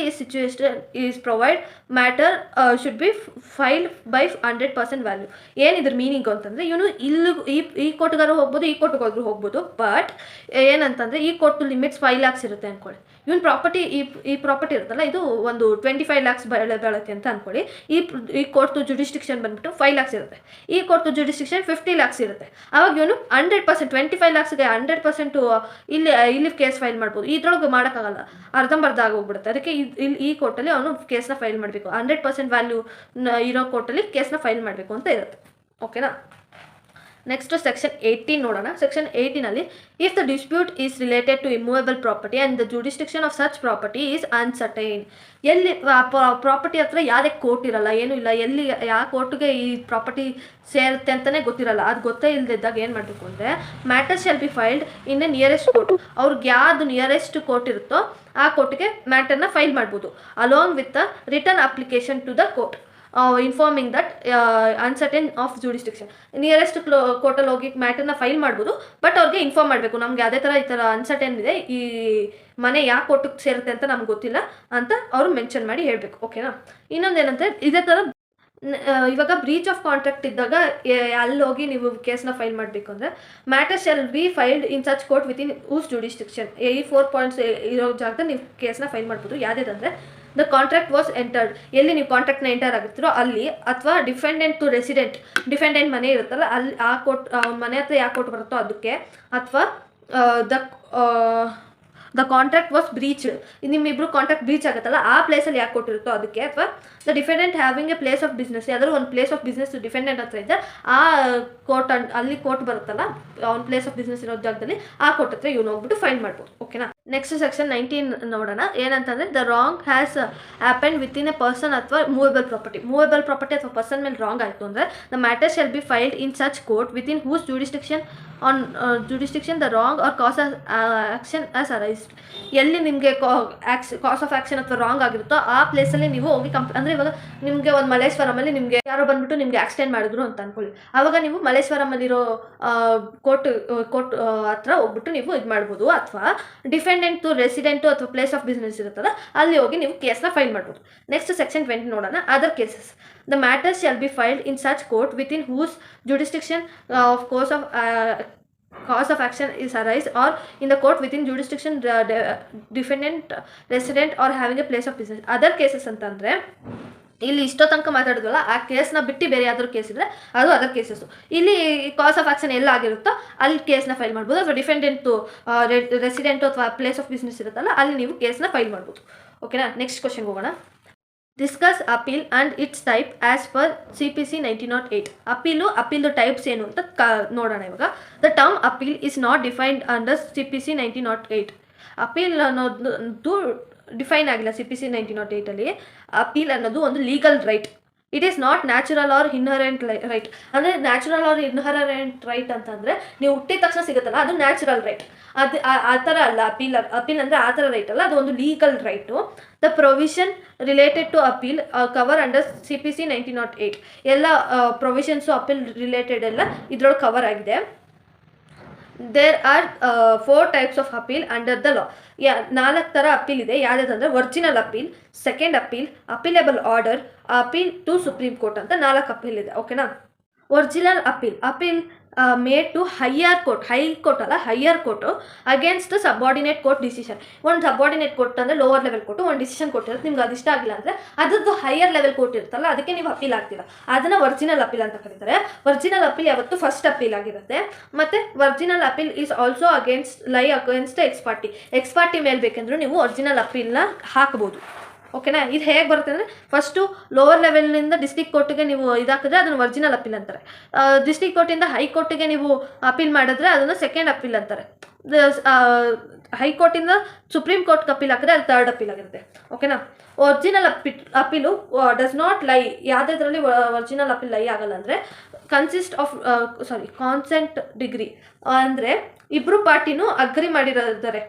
is provide matter should be filed by 100% value. ಏನಿದ್ರ ಮೀನಿಂಗು ಅಂತಂದರೆ ಇವನು ಈ ಕೋರ್ಟ್ಗಾರು ಹೋಗ್ಬೋದು, ಈ ಕೋರ್ಟ್ಗೆ ಹೋದ್ರೂ ಹೋಗ್ಬೋದು. ಬಟ್ ಏನಂತಂದರೆ ಈ ಕೋರ್ಟು ಲಿಮಿಟ್ಸ್ 5 lakhs ಇರುತ್ತೆ ಅಂದ್ಕೊಳ್ಳಿ. ಇವನು ಪ್ರಾಪರ್ಟಿ ಈ ಪ್ರಾಪರ್ಟಿ ಇರುತ್ತಲ್ಲ, ಇದು ಒಂದು 25 lakhs ಬೆಳತ್ತೆ ಅಂತ ಅಂದ್ಕೊಳ್ಳಿ. ಈ ಕೋರ್ಟ್ದು ಜುಡಿಸ್ಟಿಕ್ಷನ್ ಬಂದುಬಿಟ್ಟು 5 lakhs ಇರುತ್ತೆ. ಈ ಕೋರ್ಟ್ದು ಜುಡಿಸ್ಟಿಕ್ಷನ್ 50 lakhs ಇರುತ್ತೆ. ಆವಾಗ ಇವನು 100% 25 lakhsಗೆ 100% ಇಲ್ಲಿ ಕೇಸ್ ಫೈಲ್ ಮಾಡ್ಬೋದು. ಇದ್ರೊಳಗೆ ಮಾಡೋಕ್ಕಾಗಲ್ಲ, ಅರ್ಧಂಬರ್ಧ ಆಗೋಗ್ಬಿಡುತ್ತೆ. ಅದಕ್ಕೆ ಈ ಕೋರ್ಟಲ್ಲಿ ಅವನು ಕೇಸ್ನ ಫೈಲ್ ಮಾಡಬೇಕು. 100% ವ್ಯಾಲ್ಯೂ ಇರೋ ಕೋರ್ಟಲ್ಲಿ ಕೇಸ್ನ ಫೈಲ್ ಮಾಡಬೇಕು ಅಂತ ಇರುತ್ತೆ. ಓಕೆನಾ? ನೆಕ್ಸ್ಟ್ ಸೆಕ್ಷನ್ 18 ನೋಡೋಣ. Section 18 if the dispute is related to immovable property and the jurisdiction of such property is uncertain. ಎಲ್ಲಿ ಪ್ರಾಪರ್ಟಿ ಹತ್ರ ಯಾವುದೇ ಕೋರ್ಟ್ ಇರಲ್ಲ, ಏನೂ ಇಲ್ಲ, ಎಲ್ಲಿ ಯಾವ ಕೋರ್ಟ್ಗೆ ಈ ಪ್ರಾಪರ್ಟಿ ಸೇರುತ್ತೆ ಅಂತಲೇ ಗೊತ್ತಿರಲ್ಲ, ಅದು ಗೊತ್ತೇ ಇಲ್ಲದಿದ್ದಾಗ ಏನು ಮಾಡಬೇಕು ಅಂದರೆ matter shall be filed in a nearest court. ಅವ್ರಿಗೆ ಯಾವುದು ನಿಯರೆಸ್ಟ್ ಕೋರ್ಟ್ ಇರುತ್ತೋ ಆ ಕೋರ್ಟ್ಗೆ ಮ್ಯಾಟರ್ನ ಫೈಲ್ ಮಾಡ್ಬೋದು along with the return application to the court informing that uncertain of jurisdiction. Nearest ಕೋರ್ಟಲ್ಲಿ ಹೋಗಿ ಮ್ಯಾಟರ್ನ ಫೈಲ್ ಮಾಡ್ಬೋದು, ಬಟ್ ಅವ್ರಿಗೆ ಇನ್ಫಾರ್ಮ್ ಮಾಡಬೇಕು ನಮ್ಗೆ ಅದೇ ಥರ ಈ ಥರ ಅನ್ಸರ್ಟೈನ್ ಇದೆ, ಈ ಮನೆ ಯಾವ ಕೋರ್ಟಿಗೆ ಸೇರುತ್ತೆ ಅಂತ ನಮ್ಗೆ ಗೊತ್ತಿಲ್ಲ ಅಂತ ಅವರು ಮೆನ್ಷನ್ ಮಾಡಿ ಹೇಳಬೇಕು. ಓಕೆನಾ. ಇನ್ನೊಂದೇನಂದರೆ ಇದೇ ಥರ ಇವಾಗ ಬ್ರೀಚ್ ಆಫ್ ಕಾಂಟ್ರಾಕ್ಟ್ ಇದ್ದಾಗ ಅಲ್ಲಿ ಹೋಗಿ ನೀವು ಕೇಸ್ನ ಫೈಲ್ ಮಾಡಬೇಕು ಅಂದರೆ matter shall be filed in such court within whose jurisdiction. ಈ 4 ಪಾಯಿಂಟ್ಸ್ ಇರೋ ಜಾಗದಲ್ಲಿ ನೀವು ಕೇಸ್ನ ಫೈಲ್ ಮಾಡ್ಬೋದು. ಯಾವುದೇದಂದರೆ ದ ಕಾಂಟ್ರಾಕ್ಟ್ ವಾಸ್ ಎಂಟರ್ಡ್, ಎಲ್ಲಿ ನೀವು ಕಾಂಟ್ರಾಕ್ಟ್ನ ಎಂಟರ್ ಆಗಿರ್ತೀರೋ ಅಲ್ಲಿ, ಅಥವಾ ಡಿಫೆಂಡೆಂಟ್ ಟು ರೆಸಿಡೆಂಟ್, ಡಿಫೆಂಡೆಂಟ್ ಮನೆ ಇರುತ್ತಲ್ಲ ಅಲ್ಲಿ ಆ ಕೋರ್ಟ್ ಮನೆ ಹತ್ರ ಯಾವ ಕೋರ್ಟ್ ಬರುತ್ತೋ ಅದಕ್ಕೆ, ಅಥವಾ ದ ಕಾಂಟ್ರಾಕ್ಟ್ ವಾಸ್ ಬ್ರೀಚ್ಡ್, ನಿಮ್ಮಿಬ್ರು ಕಾಂಟ್ರಾಕ್ಟ್ ಬ್ರೀಚ್ ಆಗುತ್ತಲ್ಲ ಆ ಪ್ಲೇಸಲ್ಲಿ ಯಾಕೆ ಕೊಟ್ಟಿರುತ್ತೋ ಅದಕ್ಕೆ, ಅಥವಾ the defendant having a place of business, ಯಾವ್ದಾದ್ರು ಒಂದು ಪ್ಲೇಸ್ ಆಫ್ ಬಿಸ್ನೆಸ್ ಡಿಫೆಂಡೆಂಟ್ ಹತ್ರ ಇದ್ದರೆ ಆ ಕೋರ್ಟ್ ಅಲ್ಲಿ ಕೋರ್ಟ್ ಬರುತ್ತಲ್ಲ ಒಂದು ಪ್ಲೇಸ್ ಆಫ್ ಬಿಸ್ನೆಸ್ ಇರೋ ಜಾಗದಲ್ಲಿ ಆ ಕೋರ್ಟ್ ಹತ್ರ ಇವ್ನು ಹೋಗ್ಬಿಟ್ಟು ಫೈಲ್ ಮಾಡ್ಬೋದು. ಓಕೆನಾ. ನೆಕ್ಸ್ಟ್ ಸೆಕ್ಷನ್ 19 ನೋಡೋಣ. ಏನಂತಂದರೆ the wrong has happened within a person ಅಥವಾ ಮೂವೇಬಲ್ ಪ್ರಾಪರ್ಟಿ. ಮೂವೇಬಲ್ ಪ್ರಾಪರ್ಟಿ ಅಥವಾ ಪರ್ಸನ್ ಮೇಲೆ ರಾಂಗ್ ಆಯಿತು ಅಂದರೆ the matter shall be filed in such court within whose jurisdiction the wrong or cause action as arised. ಎಲ್ಲಿ ನಿಮಗೆ cause of action ಅಥವಾ wrong ಆಗಿರುತ್ತೋ ಆ ಪ್ಲೇಸಲ್ಲಿ ನೀವು ಹೋಗಿ ಅಂದರೆ ಇವಾಗ ನಿಮಗೆ ಒಂದು ಮಲ್ಲೇಶ್ವರಮಲ್ಲಿ ನಿಮಗೆ ಯಾರೋ ಬಂದ್ಬಿಟ್ಟು ನಿಮಗೆ ಆಕ್ಸಿಡೆಂಟ್ ಮಾಡಿದ್ರು ಅಂತ ಅಂದ್ಕೊಳ್ಳಿ, ಆವಾಗ ನೀವು ಮಲ್ಲೇಶ್ವರಮಲ್ಲಿರೋ ಕೋರ್ಟ್ ಹತ್ರ ಹೋಗ್ಬಿಟ್ಟು ನೀವು ಇದು ಮಾಡ್ಬೋದು, ಅಥವಾ ಡಿಫೆಂಡೆಂಟು ರೆಸಿಡೆಂಟು ಅಥವಾ ಪ್ಲೇಸ್ ಆಫ್ ಬಿಸ್ನೆಸ್ ಇರುತ್ತಲ್ಲ ಅಲ್ಲಿ ಹೋಗಿ ನೀವು ಕೇಸ್ನ ಫೈಲ್ ಮಾಡ್ಬೋದು. ನೆಕ್ಸ್ಟ್ ಸೆಕ್ಷನ್ 20 ನೋಡೋಣ. Other cases the matter shall be filed in such court within whose jurisdiction of cause of action is arise or in the court within jurisdiction defendant resident or having a place of business. Other cases ಅಂತಂದರೆ ಇಲ್ಲಿ ಇಷ್ಟೋ ತನಕ ಮಾತಾಡಿದ್ವಲ್ಲ ಆ ಕೇಸ್ನ ಬಿಟ್ಟು ಬೇರೆ ಯಾವ್ದಾದ್ರು case ಇದ್ದರೆ ಅದು ಅದರ್ ಕೇಸಸ್ಸು. ಇಲ್ಲಿ ಕಾಸ್ ಆಫ್ ಆ್ಯಕ್ಷನ್ ಎಲ್ಲ ಆಗಿರುತ್ತೋ ಅಲ್ಲಿ ಕೇಸ್ನ ಫೈಲ್ ಮಾಡ್ಬೋದು, ಅಥವಾ ಡಿಫೆಂಡೆಂಟು ರೆಸಿಡೆಂಟು ಅಥವಾ ಪ್ಲೇಸ್ ಆಫ್ ಬಿಸ್ನೆಸ್ ಇರುತ್ತಲ್ಲ ಅಲ್ಲಿ ನೀವು ಕೇಸ್ನ ಫೈಲ್ ಮಾಡ್ಬೋದು. ಓಕೆನಾ. ನೆಕ್ಸ್ಟ್ ಕ್ವಶನ್ಗೆ ಹೋಗೋಣ. Discuss appeal and its type as per CPC 1908. ಅಪೀಲ್ದು ಟೈಪ್ಸ್ ಏನು ಅಂತ ನೋಡೋಣ ಇವಾಗ. The term appeal is not defined under CPC 1908. Appeal ಅನ್ನೋದು ಡಿಫೈನ್ ಆಗಿಲ್ಲ CPC 1908 ಅಪೀಲ್ ಅನ್ನೋದು ಒಂದು legal right. It is not natural or inherent right. ಅಂದರೆ ನ್ಯಾಚುರಲ್ ಆರ್ ಇನ್ಹರೆಂಟ್ ರೈಟ್ ಅಂತಂದರೆ ನೀವು ಹುಟ್ಟಿದ ತಕ್ಷಣ ಸಿಗುತ್ತಲ್ಲ ಅದು ನ್ಯಾಚುರಲ್ ರೈಟ್, ಅದು ಆ ಥರ ಅಲ್ಲ. ಅಪೀಲ್ ಅಂದರೆ ಆ ಥರ ರೈಟ್ ಅಲ್ಲ, ಅದು ಒಂದು legal right. The provision related to appeal cover under CPC 1908. ಎಲ್ಲ ಪ್ರೊವಿಷನ್ಸು ಅಪೀಲ್ ರಿಲೇಟೆಡ್ ಎಲ್ಲ ಇದ್ರೊಳಗೆ ಕವರ್ ಆಗಿದೆ. There are 4 types of appeal under the law. 4 ಥರ ಅಪೀಲ್ ಇದೆ. ಯಾವುದಂದರೆ original appeal, second appeal, appealable order, appeal to supreme court ಅಂತ 4 appeal ಇದೆ. ಓಕೆನಾ. Original appeal made to higher court against the subordinate court decision. ಒಂದು subordinate court ಅಂದರೆ lower level court ಒಂದು decision ಕೊಟ್ಟಿರುತ್ತೆ, ನಿಮ್ಗೆ ಅದು ಇಷ್ಟ ಆಗಿಲ್ಲ ಅಂದರೆ ಅದ್ರದ್ದು ಹೈಯರ್ ಲೆವೆಲ್ ಕೋರ್ಟ್ ಇರುತ್ತಲ್ಲ ಅದಕ್ಕೆ ನೀವು ಅಪೀಲ್ ಆಗ್ತೀರಾ, ಅದನ್ನು ಒರಿಜಿನಲ್ ಅಪೀಲ್ ಅಂತ ಕರೀತಾರೆ. ಒರಿಜಿನಲ್ ಅಪೀಲ್ ಯಾವತ್ತು ಫಸ್ಟ್ ಅಪೀಲ್ ಆಗಿರುತ್ತೆ. ಮತ್ತು original appeal is also against X party ಮೇಲೆ ಬೇಕೆಂದರೂ ನೀವು ಒರಿಜಿನಲ್ ಅಪೀಲ್ನ ಹಾಕ್ಬೋದು. ಓಕೆನಾ. ಇದು ಹೇಗೆ ಬರುತ್ತೆ ಅಂದರೆ ಫಸ್ಟು ಲೋವರ್ ಲೆವೆಲ್ನಿಂದ ಡಿಸ್ಟ್ರಿಕ್ಟ್ ಕೋರ್ಟಿಗೆ ನೀವು ಇದಾಕಿದ್ರೆ ಅದನ್ನು ಒರಿಜಿನಲ್ ಅಪೀಲ್ ಅಂತಾರೆ. ಡಿಸ್ಟ್ರಿಕ್ಟ್ ಕೋರ್ಟಿಂದ ಹೈಕೋರ್ಟಿಗೆ ನೀವು ಅಪೀಲ್ ಮಾಡಿದ್ರೆ ಅದನ್ನು ಸೆಕೆಂಡ್ ಅಪೀಲ್ ಅಂತಾರೆ. ಹೈಕೋರ್ಟಿಂದ ಸುಪ್ರೀಂ ಕೋರ್ಟ್ಗೆ ಅಪೀಲ್ ಹಾಕಿದ್ರೆ ಅದು ಥರ್ಡ್ ಅಪೀಲ್ ಆಗಿರುತ್ತೆ. ಓಕೆನಾ. ಒರಿಜಿನಲ್ ಅಪೀಲು ಡಸ್ ನಾಟ್ ಲೈ. ಯಾವುದ್ರಲ್ಲಿ ಒರಿಜಿನಲ್ ಅಪೀಲ್ ಲೈ ಆಗಲ್ಲ ಅಂದರೆ ಕಾನ್ಸೆಂಟ್ ಡಿಗ್ರಿ ಅಂದರೆ ಇಬ್ಬರು ಪಾರ್ಟಿನೂ ಅಗ್ರಿ ಮಾಡಿರ್ತಾರೆ.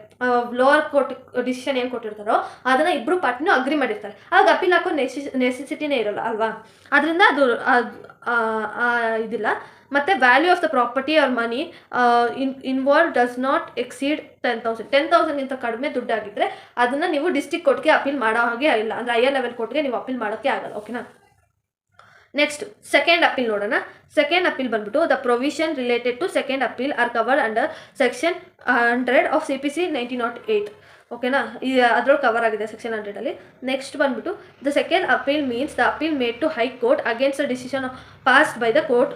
ಲೋವರ್ ಕೋರ್ಟ್ ಡಿಸಿಷನ್ ಏನು ಕೊಟ್ಟಿರ್ತಾರೋ ಅದನ್ನು ಇಬ್ಬರು ಪಾರ್ಟಿನೂ ಅಗ್ರಿ ಮಾಡಿರ್ತಾರೆ. ಆಗ ಅಪೀಲ್ ಹಾಕೋ ನೆಸೆಸಿಟಿನೇ ಇರೋಲ್ಲ ಅಲ್ವಾ. ಅದರಿಂದ ಅದು ಇದಿಲ್ಲ. ಮತ್ತು value of the property or money involve does not exceed 10,000. 10,000ಗಿಂತ ಕಡಿಮೆ ದುಡ್ಡಾಗಿದ್ದರೆ ಅದನ್ನು ನೀವು ಡಿಸ್ಟ್ರಿಕ್ಟ್ ಕೋರ್ಟ್ಗೆ ಅಪೀಲ್ ಮಾಡೋ ಹಾಗೆ ಇಲ್ಲ, ಅಂದರೆ ಹೈಯರ್ ಲೆವೆಲ್ ಕೋರ್ಟ್ಗೆ ನೀವು ಅಪೀಲ್ ಮಾಡೋಕ್ಕೆ ಆಗಲ್ಲ. ಓಕೆನಾ. ನೆಕ್ಸ್ಟ್ ಸೆಕೆಂಡ್ ಅಪೀಲ್ ನೋಡೋಣ. ಸೆಕೆಂಡ್ ಅಪೀಲ್ ಬಂದ್ಬಿಟ್ಟು the provision related to second appeal are covered under section 100 of CPC 1908. ಓಕೆನಾ. ಅದ್ರೊಳಗೆ ಕವರ್ ಆಗಿದೆ ಸೆಕ್ಷನ್ 100. ನೆಕ್ಸ್ಟ್ ಬಂದ್ಬಿಟ್ಟು the second appeal means the appeal made to high court against the decision passed by the court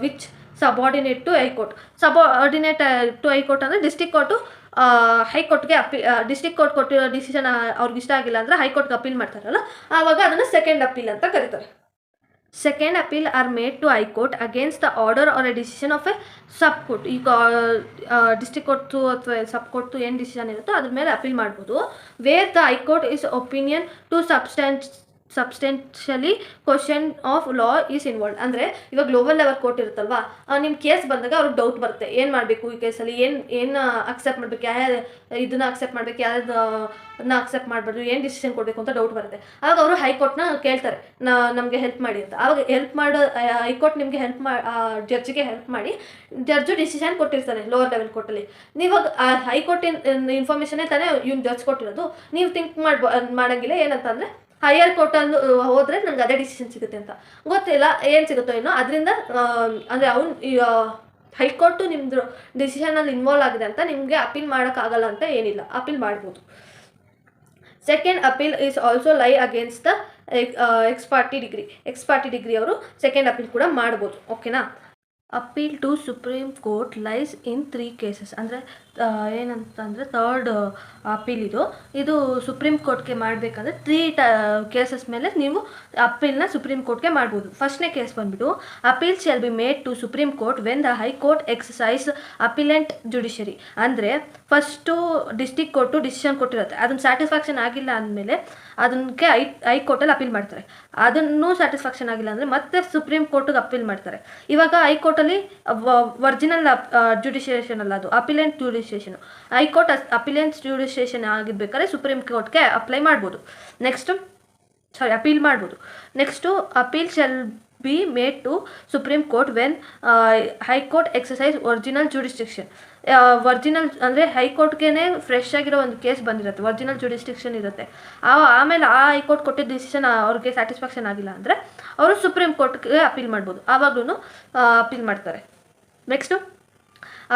which subordinate to high court. Subordinate to high court ಅಂದರೆ district court ಹೈಕೋರ್ಟ್ಗೆ district court ಕೊಟ್ಟಿರೋ decision ಅವ್ರಿಗೆ ಇಷ್ಟ ಆಗಿಲ್ಲ ಅಂದರೆ ಹೈಕೋರ್ಟ್ಗೆ ಅಪೀಲ್ ಮಾಡ್ತಾರಲ್ಲ ಆವಾಗ ಅದನ್ನು ಸೆಕೆಂಡ್ ಅಪೀಲ್ ಅಂತ ಕರೀತಾರೆ. Second appeal are made to high court against the order or a decision of a sub court. ಈಗ ಡಿಸ್ಟ್ರಿಕ್ಟ್ ಕೋರ್ಟು ಅಥವಾ ಸಬ್ ಕೋರ್ಟು ಏನು ಡಿಸಿಷನ್ ಇರುತ್ತೋ ಅದ್ರ ಮೇಲೆ ಅಪೀಲ್ ಮಾಡ್ಬೋದು. Where the high court is opinion to substantially question of law is involve. ಅಂದರೆ ಇವಾಗ global level court ಇರುತ್ತಲ್ವಾ, ನಿಮ್ಮ ಕೇಸ್ ಬಂದಾಗ ಅವ್ರಿಗೆ ಡೌಟ್ ಬರುತ್ತೆ, ಏನು ಮಾಡಬೇಕು ಈ ಕೇಸಲ್ಲಿ, ಏನು ಅಕ್ಸೆಪ್ಟ್ ಮಾಡಬೇಕು, ಇದನ್ನ ಅಕ್ಸೆಪ್ಟ್ ಮಾಡಬೇಕು, ಯಾವ್ದನ್ನ ಅಕ್ಸೆಪ್ಟ್ ಮಾಡಬಾರ್ದು, ಏನು ಡಿಸಿಷನ್ ಕೊಡಬೇಕು ಅಂತ ಡೌಟ್ ಬರುತ್ತೆ. ಆವಾಗ ಅವರು ಹೈಕೋರ್ಟ್ನ ಕೇಳ್ತಾರೆ, ನಮಗೆ ಹೆಲ್ಪ್ ಮಾಡಿ ಅಂತ. ಆವಾಗ ಹೆಲ್ಪ್ ಮಾಡೋ ಹೈಕೋರ್ಟ್ ನಿಮಗೆ ಜಡ್ಜಿಗೆ ಹೆಲ್ಪ್ ಮಾಡಿ ಜಡ್ಜು ಡಿಸಿಷನ್ ಕೊಟ್ಟಿರ್ತಾರೆ ಲೋವರ್ ಲೆವೆಲ್ ಕೋರ್ಟಲ್ಲಿ. ನೀವಾಗ ಹೈಕೋರ್ಟಿನ ಇನ್ಫಾರ್ಮೇಷನ್ನೇ ತಾನೇ ಇವ್ನು ಜಡ್ಜ್ ಕೊಟ್ಟಿರೋದು. ನೀವು ಥಿಂಕ್ ಮಾಡೋಂಗಿಲ್ಲ ಏನಂತ ಅಂದರೆ ಹೈಯರ್ ಕೋರ್ಟಲ್ಲಿ ಹೋದರೆ ನನಗೆ ಅದೇ ಡಿಸಿಷನ್ ಸಿಗುತ್ತೆ ಅಂತ. ಗೊತ್ತಿಲ್ಲ ಏನು ಸಿಗುತ್ತೋ ಏನೋ. ಅದರಿಂದ ಅಂದರೆ ಹೈಕೋರ್ಟು ನಿಮ್ಮದು ಡಿಸಿಷನಲ್ಲಿ ಇನ್ವಾಲ್ವ್ ಆಗಿದೆ ಅಂತ ನಿಮಗೆ ಅಪೀಲ್ ಮಾಡೋಕ್ಕಾಗಲ್ಲ ಅಂತ ಏನಿಲ್ಲ, ಅಪೀಲ್ ಮಾಡ್ಬೋದು. Second appeal is also lie against the ex party decree ಅವರು ಸೆಕೆಂಡ್ ಅಪೀಲ್ ಕೂಡ ಮಾಡ್ಬೋದು. ಓಕೆನಾ. Appeal to supreme court lies in 3 cases. ಅಂದರೆ ಏನಂತಂದರೆ ಥರ್ಡ್ ಅಪೀಲ್ ಇದು ಸುಪ್ರೀಂ ಕೋರ್ಟ್ಗೆ ಮಾಡಬೇಕಾದ್ರೆ 3 ಕೇಸಸ್ ಮೇಲೆ ನೀವು ಅಪೀಲ್ನ ಸುಪ್ರೀಂ ಕೋರ್ಟ್ಗೆ ಮಾಡ್ಬೋದು. ಫಸ್ಟ್ನೇ ಕೇಸ್ ಬಂದುಬಿಟ್ಟು appeal shall be made to supreme court when the high court exercise appellate judiciary. ಅಂದರೆ ಫಸ್ಟು ಡಿಸ್ಟ್ರಿಕ್ಟ್ ಕೋರ್ಟು ಡಿಸಿಷನ್ ಕೊಟ್ಟಿರುತ್ತೆ, ಅದನ್ನು ಸ್ಯಾಟಿಸ್ಫ್ಯಾಕ್ಷನ್ ಆಗಿಲ್ಲ ಅಂದಮೇಲೆ ಅದಕ್ಕೆ ಹೈಕೋರ್ಟಲ್ಲಿ ಅಪೀಲ್ ಮಾಡ್ತಾರೆ. ಅದನ್ನು ಸ್ಯಾಟಿಸ್ಫ್ಯಾಕ್ಷನ್ ಆಗಿಲ್ಲ ಅಂದರೆ ಮತ್ತೆ ಸುಪ್ರೀಂ ಕೋರ್ಟಿಗೆ ಅಪೀಲ್ ಮಾಡ್ತಾರೆ. ಇವಾಗ ಹೈಕೋರ್ಟಲ್ಲಿ ಒರಿಜಿನಲ್ ಜುಡಿಷಿಯೇಷನ್ ಅಲ್ಲ, ಅದು appellate jurisdiction. High court appellate jurisdiction ಆಗಿರ್ಬೇಕಾದ್ರೆ ಸುಪ್ರೀಂ ಕೋರ್ಟ್ಗೆ ಅಪೀಲ್ ಮಾಡ್ಬೋದು. Next appeal shall be made to supreme court when high court exercise original jurisdiction. Original ಅಂದರೆ ಹೈಕೋರ್ಟ್ಗೆ ಫ್ರೆಶ್ ಆಗಿರೋ ಒಂದು ಕೇಸ್ ಬಂದಿರುತ್ತೆ, ಒರಿಜಿನಲ್ ಜುಡಿಸ್ಟಿಕ್ಷನ್ ಇರುತ್ತೆ. ಆಮೇಲೆ ಹೈಕೋರ್ಟ್ ಕೊಟ್ಟಿದ್ದ ಡಿಸಿಷನ್ ಅವ್ರಿಗೆ ಸ್ಯಾಟಿಸ್ಫ್ಯಾಕ್ಷನ್ ಆಗಿಲ್ಲ ಅಂದರೆ ಅವರು ಸುಪ್ರೀಂ ಕೋರ್ಟ್ಗೆ ಅಪೀಲ್ ಮಾಡ್ಬೋದು. ಆವಾಗಲೂ ಅಪೀಲ್ ಮಾಡ್ತಾರೆ. Next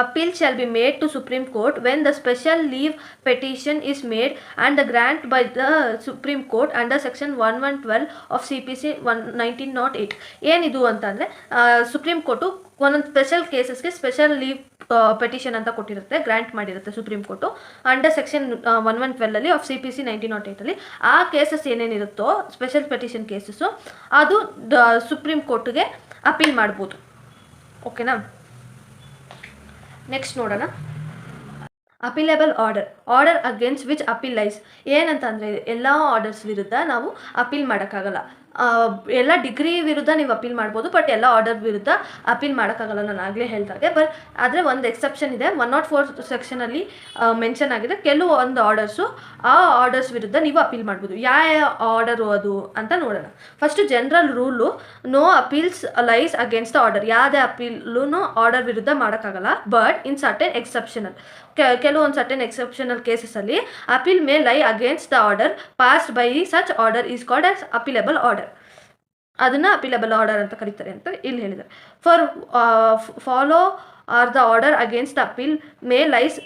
appeal shall be made to supreme court when the special leave petition is made and the grant by the Supreme Court under section 1112 of CPC 1908. ಏನಿದು ಅಂತಂದರೆ ಸುಪ್ರೀಂ ಕೋರ್ಟು ಒಂದೊಂದು special ಕೇಸಸ್ಗೆ special leave petition ಅಂತ ಕೊಟ್ಟಿರುತ್ತೆ, grant ಮಾಡಿರುತ್ತೆ Supreme Court under section 1112 of CPC 1908. ಆ cases ಏನೇನಿರುತ್ತೋ special petition cases ಅದು ಸುಪ್ರೀಂ ಕೋರ್ಟ್ಗೆ ಅಪೀಲ್ ಮಾಡ್ಬೋದು. ಓಕೆನಾ. ನೆಕ್ಸ್ಟ್ ನೋಡೋಣ. Appealable order against which appeal lies. ಏನಂತಂದರೆ ಎಲ್ಲ ಆರ್ಡರ್ಸ್ ವಿರುದ್ಧ ನಾವು ಅಪೀಲ್ ಮಾಡೋಕ್ಕಾಗಲ್ಲ. ಎಲ್ಲ ಡಿಗ್ರಿ ವಿರುದ್ಧ ನೀವು ಅಪೀಲ್ ಮಾಡ್ಬೋದು, ಬಟ್ ಎಲ್ಲ ಆರ್ಡರ್ ವಿರುದ್ಧ ಅಪೀಲ್ ಮಾಡೋಕ್ಕಾಗಲ್ಲ, ನಾನು ಆಗಲೇ ಹೇಳ್ದಾಗೆ. ಆದರೆ ಒಂದು ಎಕ್ಸೆಪ್ಷನ್ ಇದೆ, 104 ಸೆಕ್ಷನಲ್ಲಿ ಮೆನ್ಷನ್ ಆಗಿದೆ. ಕೆಲವೊಂದು ಆರ್ಡರ್ಸು ಆ ಆರ್ಡರ್ಸ್ ವಿರುದ್ಧ ನೀವು ಅಪೀಲ್ ಮಾಡ್ಬೋದು. ಯಾವ ಆರ್ಡರು ಅದು ಅಂತ ನೋಡೋಣ. First general rule, no appeals lies against the order. ಯಾವುದೇ ಅಪೀಲೂ ಆರ್ಡರ್ ವಿರುದ್ಧ ಮಾಡೋಕ್ಕಾಗಲ್ಲ. ಬಟ್ ಇನ್ ಸರ್ಟೆನ್ ಎಕ್ಸೆಪ್ಷನಲ್, ಕೆಲವೊಂದು ಸರ್ಟೆನ್ ಎಕ್ಸೆಪ್ಷನಲ್ ಕೇಸಸಲ್ಲಿ appeal may lie against the order passed by such order is called as appealable order. ಅದನ್ನು appealable order ಅಂತ ಕರೀತಾರೆ ಅಂತ ಇಲ್ಲಿ ಹೇಳಿದ್ದಾರೆ. Follow are the order against appeal may lies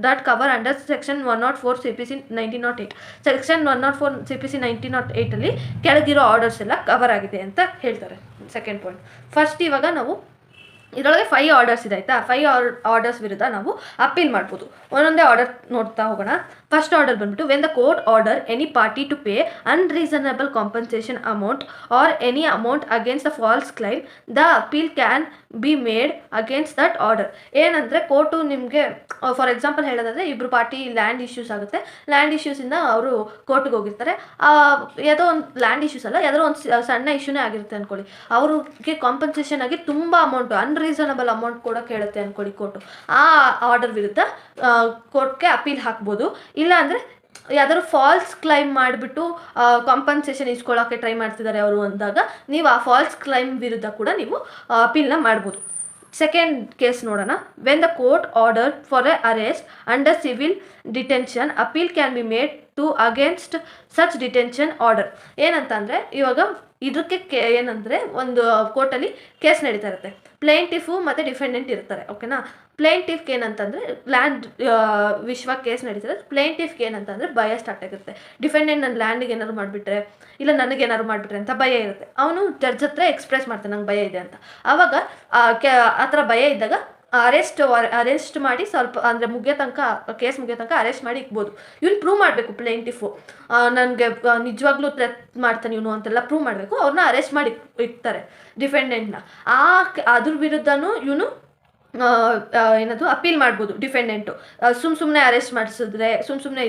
that cover under section 104 CPC 1908. Section 104 CPC 1908 ಕೆಳಗಿರೋ orders ಎಲ್ಲ cover ಆಗಿದೆ ಅಂತ ಹೇಳ್ತಾರೆ. Second point. ಫಸ್ಟ್ ಇವಾಗ ನಾವು ಇದರೊಳಗೆ 5 ಆರ್ಡರ್ಸ್ ಇದೆ ಆಯಿತಾ. 5 ಆರ್ಡರ್ಸ್ ವಿರುದ್ಧ ನಾವು ಅಪೀಲ್ ಮಾಡ್ಬೋದು. ಒಂದೊಂದೇ ಆರ್ಡರ್ ನೋಡ್ತಾ ಹೋಗೋಣ. ಫಸ್ಟ್ ಆರ್ಡರ್ ಬಂದ್ಬಿಟ್ಟು when the court order any party to pay unreasonable compensation amount or any amount against the false claim the appeal can be made against that order. ಏನಂದರೆ court ನಿಮಗೆ for example ಹೇಳೋದಾದರೆ ಇಬ್ಬರು party land issues ಆಗುತ್ತೆ. Land ಇಶ್ಯೂಸಿಂದ ಅವರು ಕೋರ್ಟ್ಗೆ ಹೋಗಿರ್ತಾರೆ. ಯಾವುದೋ ಒಂದು ಲ್ಯಾಂಡ್ ಇಶ್ಯೂಸ್ ಅಲ್ಲ, ಯಾವುದೋ ಒಂದು ಸಣ್ಣ ಇಶ್ಯೂನೇ ಆಗಿರುತ್ತೆ ಅಂದ್ಕೊಳ್ಳಿ. ಅವ್ರಿಗೆ ಕಾಂಪನ್ಸೇಷನ್ ಆಗಿ ತುಂಬ ಅಮೌಂಟು ಅನ್ರೀಸನಬಲ್ ಅಮೌಂಟ್ ಕೊಡೋಕೆ ಹೇಳುತ್ತೆ ಅಂದ್ಕೊಳ್ಳಿ ಕೋರ್ಟು. ಆ ಆರ್ಡರ್ ವಿರುದ್ಧ ಕೋರ್ಟ್ಗೆ ಅಪೀಲ್ ಹಾಕ್ಬೋದು. ಇಲ್ಲ ಅಂದರೆ ಯಾವ್ದಾದ್ರು ಫಾಲ್ಸ್ ಕ್ಲೈಮ್ ಮಾಡಿಬಿಟ್ಟು ಕಾಂಪನ್ಸೇಷನ್ ಇಸ್ಕೊಳ್ಳೋಕ್ಕೆ ಟ್ರೈ ಮಾಡ್ತಿದ್ದಾರೆ ಅವರು ಅಂದಾಗ ನೀವು ಆ ಫಾಲ್ಸ್ ಕ್ಲೈಮ್ ವಿರುದ್ಧ ಕೂಡ ನೀವು ಅಪೀಲ್ನ ಮಾಡ್ಬೋದು. ಸೆಕೆಂಡ್ ಕೇಸ್ ನೋಡೋಣ. When the court order for a arrest under civil detention appeal can be made to against such detention order. ಏನಂತಂದರೆ ಇವಾಗ ಇದಕ್ಕೆ ಏನಂದರೆ ಒಂದು ಕೋರ್ಟಲ್ಲಿ ಕೇಸ್ ನಡೀತಾ ಇರುತ್ತೆ. ಪ್ಲೇಂಟಿಫು ಮತ್ತು ಡಿಫೆಂಡೆಂಟ್ ಇರ್ತಾರೆ. ಓಕೆನಾ. ಪ್ಲೇಂಟಿಫ್ಗೆ ಏನಂತಂದರೆ ಲ್ಯಾಂಡ್ ವಿಶ್ವ ಕೇಸ್ ನಡೀತಾರೆ. ಪ್ಲೇಂಟಿಫ್ಗೆ ಏನಂತಂದರೆ ಭಯ ಸ್ಟಾರ್ಟ್ ಆಗುತ್ತೆ. ಡಿಫೆಂಡೆಂಟ್ ನನ್ನ ಲ್ಯಾಂಡಿಗೆ ಏನಾದ್ರು ಮಾಡಿಬಿಟ್ರೆ ಇಲ್ಲ ನನಗೇನಾದ್ರು ಮಾಡಿಬಿಟ್ರೆ ಅಂತ ಭಯ ಇರುತ್ತೆ. ಅವನು ಜಡ್ಜ್ ಹತ್ರ ಎಕ್ಸ್ಪ್ರೆಸ್ ಮಾಡ್ತಾನೆ ನಂಗೆ ಭಯ ಇದೆ ಅಂತ. ಆವಾಗ ಆ ಥರ ಭಯ ಇದ್ದಾಗ ಅರೆಸ್ಟ್ ಮಾಡಿ ಸ್ವಲ್ಪ ಅಂದರೆ ಕೇಸ್ ಮುಗಿಯೋ ತನಕ ಅರೆಸ್ಟ್ ಮಾಡಿ ಇಕ್ಬೋದು. ಇವ್ನು ಪ್ರೂವ್ ಮಾಡಬೇಕು ಪ್ಲೇಂಟಿಫು, ನನಗೆ ನಿಜವಾಗ್ಲೂ ಥ್ರೆಟ್ ಮಾಡ್ತಾನೆ ಇವನು ಅಂತೆಲ್ಲ ಪ್ರೂವ್ ಮಾಡಬೇಕು. ಅವ್ರನ್ನ ಅರೆಸ್ಟ್ ಮಾಡಿ ಇಕ್ತಾರೆ ಡಿಫೆಂಡೆಂಟ್ನ. ಅದ್ರ ವಿರುದ್ಧನೂ ಇವನು ಏನದು ಅಪೀಲ್ ಮಾಡ್ಬೋದು. ಡಿಫೆಂಡೆಂಟು ಸುಮ್ಮನೆ ಅರೆಸ್ಟ್ ಮಾಡಿಸಿದ್ರೆ ಸುಮ್ಮನೆ